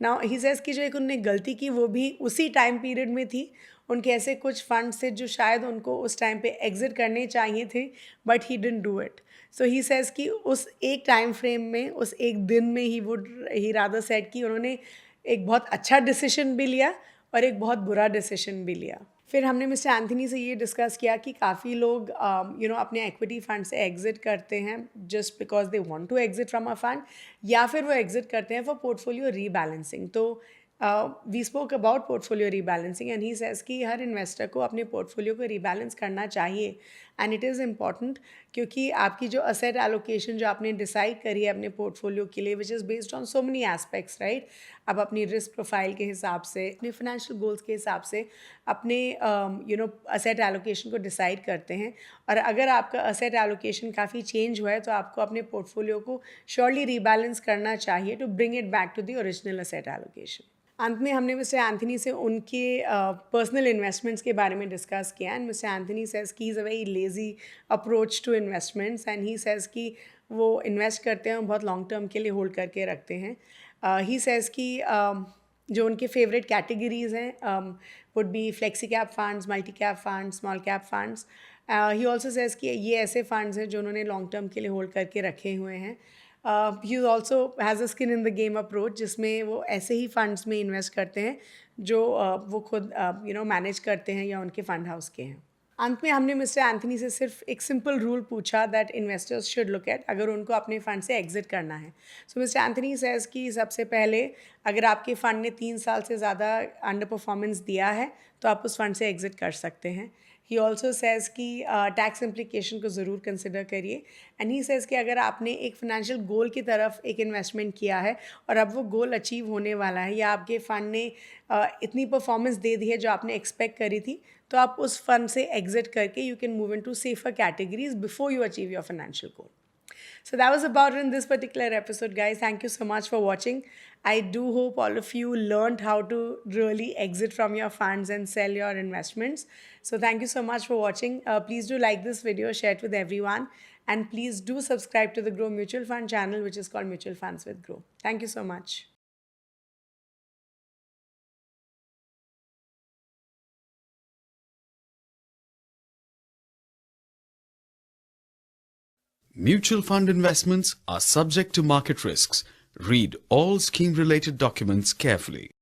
नाउ ही सेज़ कि जो एक उन्होंने गलती की वो भी उसी टाइम पीरियड में थी. उनके ऐसे कुछ फंड्स थे जो शायद उनको उस टाइम पे एग्जिट करने चाहिए थे, but he didn't do it. So he says कि उस एक टाइम फ्रेम में, उस एक दिन में ही रादर सेड कि उन्होंने एक बहुत अच्छा डिसीजन भी लिया और एक बहुत बुरा डिसीजन भी लिया. फिर हमने मिस्टर एंथनी से ये डिस्कस किया कि काफ़ी लोग अपने इक्विटी फंड से एग्जिट करते हैं just because they want to exit from a fund, या फिर वो एग्जिट करते हैं फॉर पोर्टफोलियो रीबैलेंसिंग. तो we spoke about portfolio rebalancing, and he says कि हर इन्वेस्टर को अपने पोर्टफोलियो को रीबैलेंस करना चाहिए, एंड इट इज़ इम्पॉर्टेंट, क्योंकि आपकी जो असेट एलोकेशन जो आपने डिसाइड करी है अपने पोर्टफोलियो के लिए, which is based on so many aspects, right. आप अपनी रिस्क प्रोफाइल के हिसाब से, अपने फाइनेंशियल गोल्स के हिसाब से अपने असेट एलोकेशन को डिसाइड करते हैं. और अगर आपका असेट एलोकेशन काफ़ी चेंज हुआ है, तो आपको अपने पोर्टफोलियो को श्योरली रीबैलेंस करना चाहिए to bring it back to the original asset allocation. अंत में हमने मिस्टर एंथनी से उनके पर्सनल इन्वेस्टमेंट्स के बारे में डिस्कस किया, एंड मिस्टर एंथनी सेज़ कि is a very lazy approach to investments, and he says कि वो इन्वेस्ट करते हैं बहुत लॉन्ग टर्म के लिए होल्ड करके रखते हैं. ही सेज़ कि जो उनके फेवरेट कैटेगरीज़ हैं would be flexi cap funds, multi cap funds, small cap funds. He also says कि ये ऐसे फंड्स हैं जो उन्होंने लॉन्ग टर्म के लिए होल्ड करके रखे हुए हैं. He also has a skin in the game approach, जिसमें वो ऐसे ही फंड्स में इन्वेस्ट करते हैं जो वो खुद मैनेज करते हैं या उनके फंड हाउस के हैं. अंत में हमने मिस्टर एंथनी से सिर्फ एक सिंपल रूल पूछा that investors should look at अगर उनको अपने फ़ंड से एग्जिट करना है. सो मिस्टर एंथनी सेज़ कि सबसे पहले अगर आपके फ़ंड ने 3 साल से ज़्यादा अंडर परफॉर्मेंस दिया है, तो आप उस फंड से एग्जिट कर सकते हैं. ही ऑल्सो सेज़ कि टैक्स इम्प्लीकेशन को ज़रूर कंसिडर करिए, एंड ही सेज़ कि अगर आपने एक फाइनेंशियल गोल की तरफ एक इन्वेस्टमेंट किया है और अब वो गोल अचीव होने वाला है, या आपके फ़ंड ने इतनी परफॉर्मेंस दे दी है जो आपने एक्सपेक्ट करी थी, तो आप उस फंड से एग्जिट करके you can move into safer categories before you achieve your financial goal. So that was about it in this particular episode, guys. Thank you so much for watching. I do hope all of you learned how to really exit from your funds and sell your investments. So thank you so much for watching. Please do like this video, share it with everyone, And please do subscribe to the Grow Mutual Fund channel, which is called Mutual Funds with Grow. Thank you so much. Mutual fund investments are subject to market risks. Read all scheme-related documents carefully.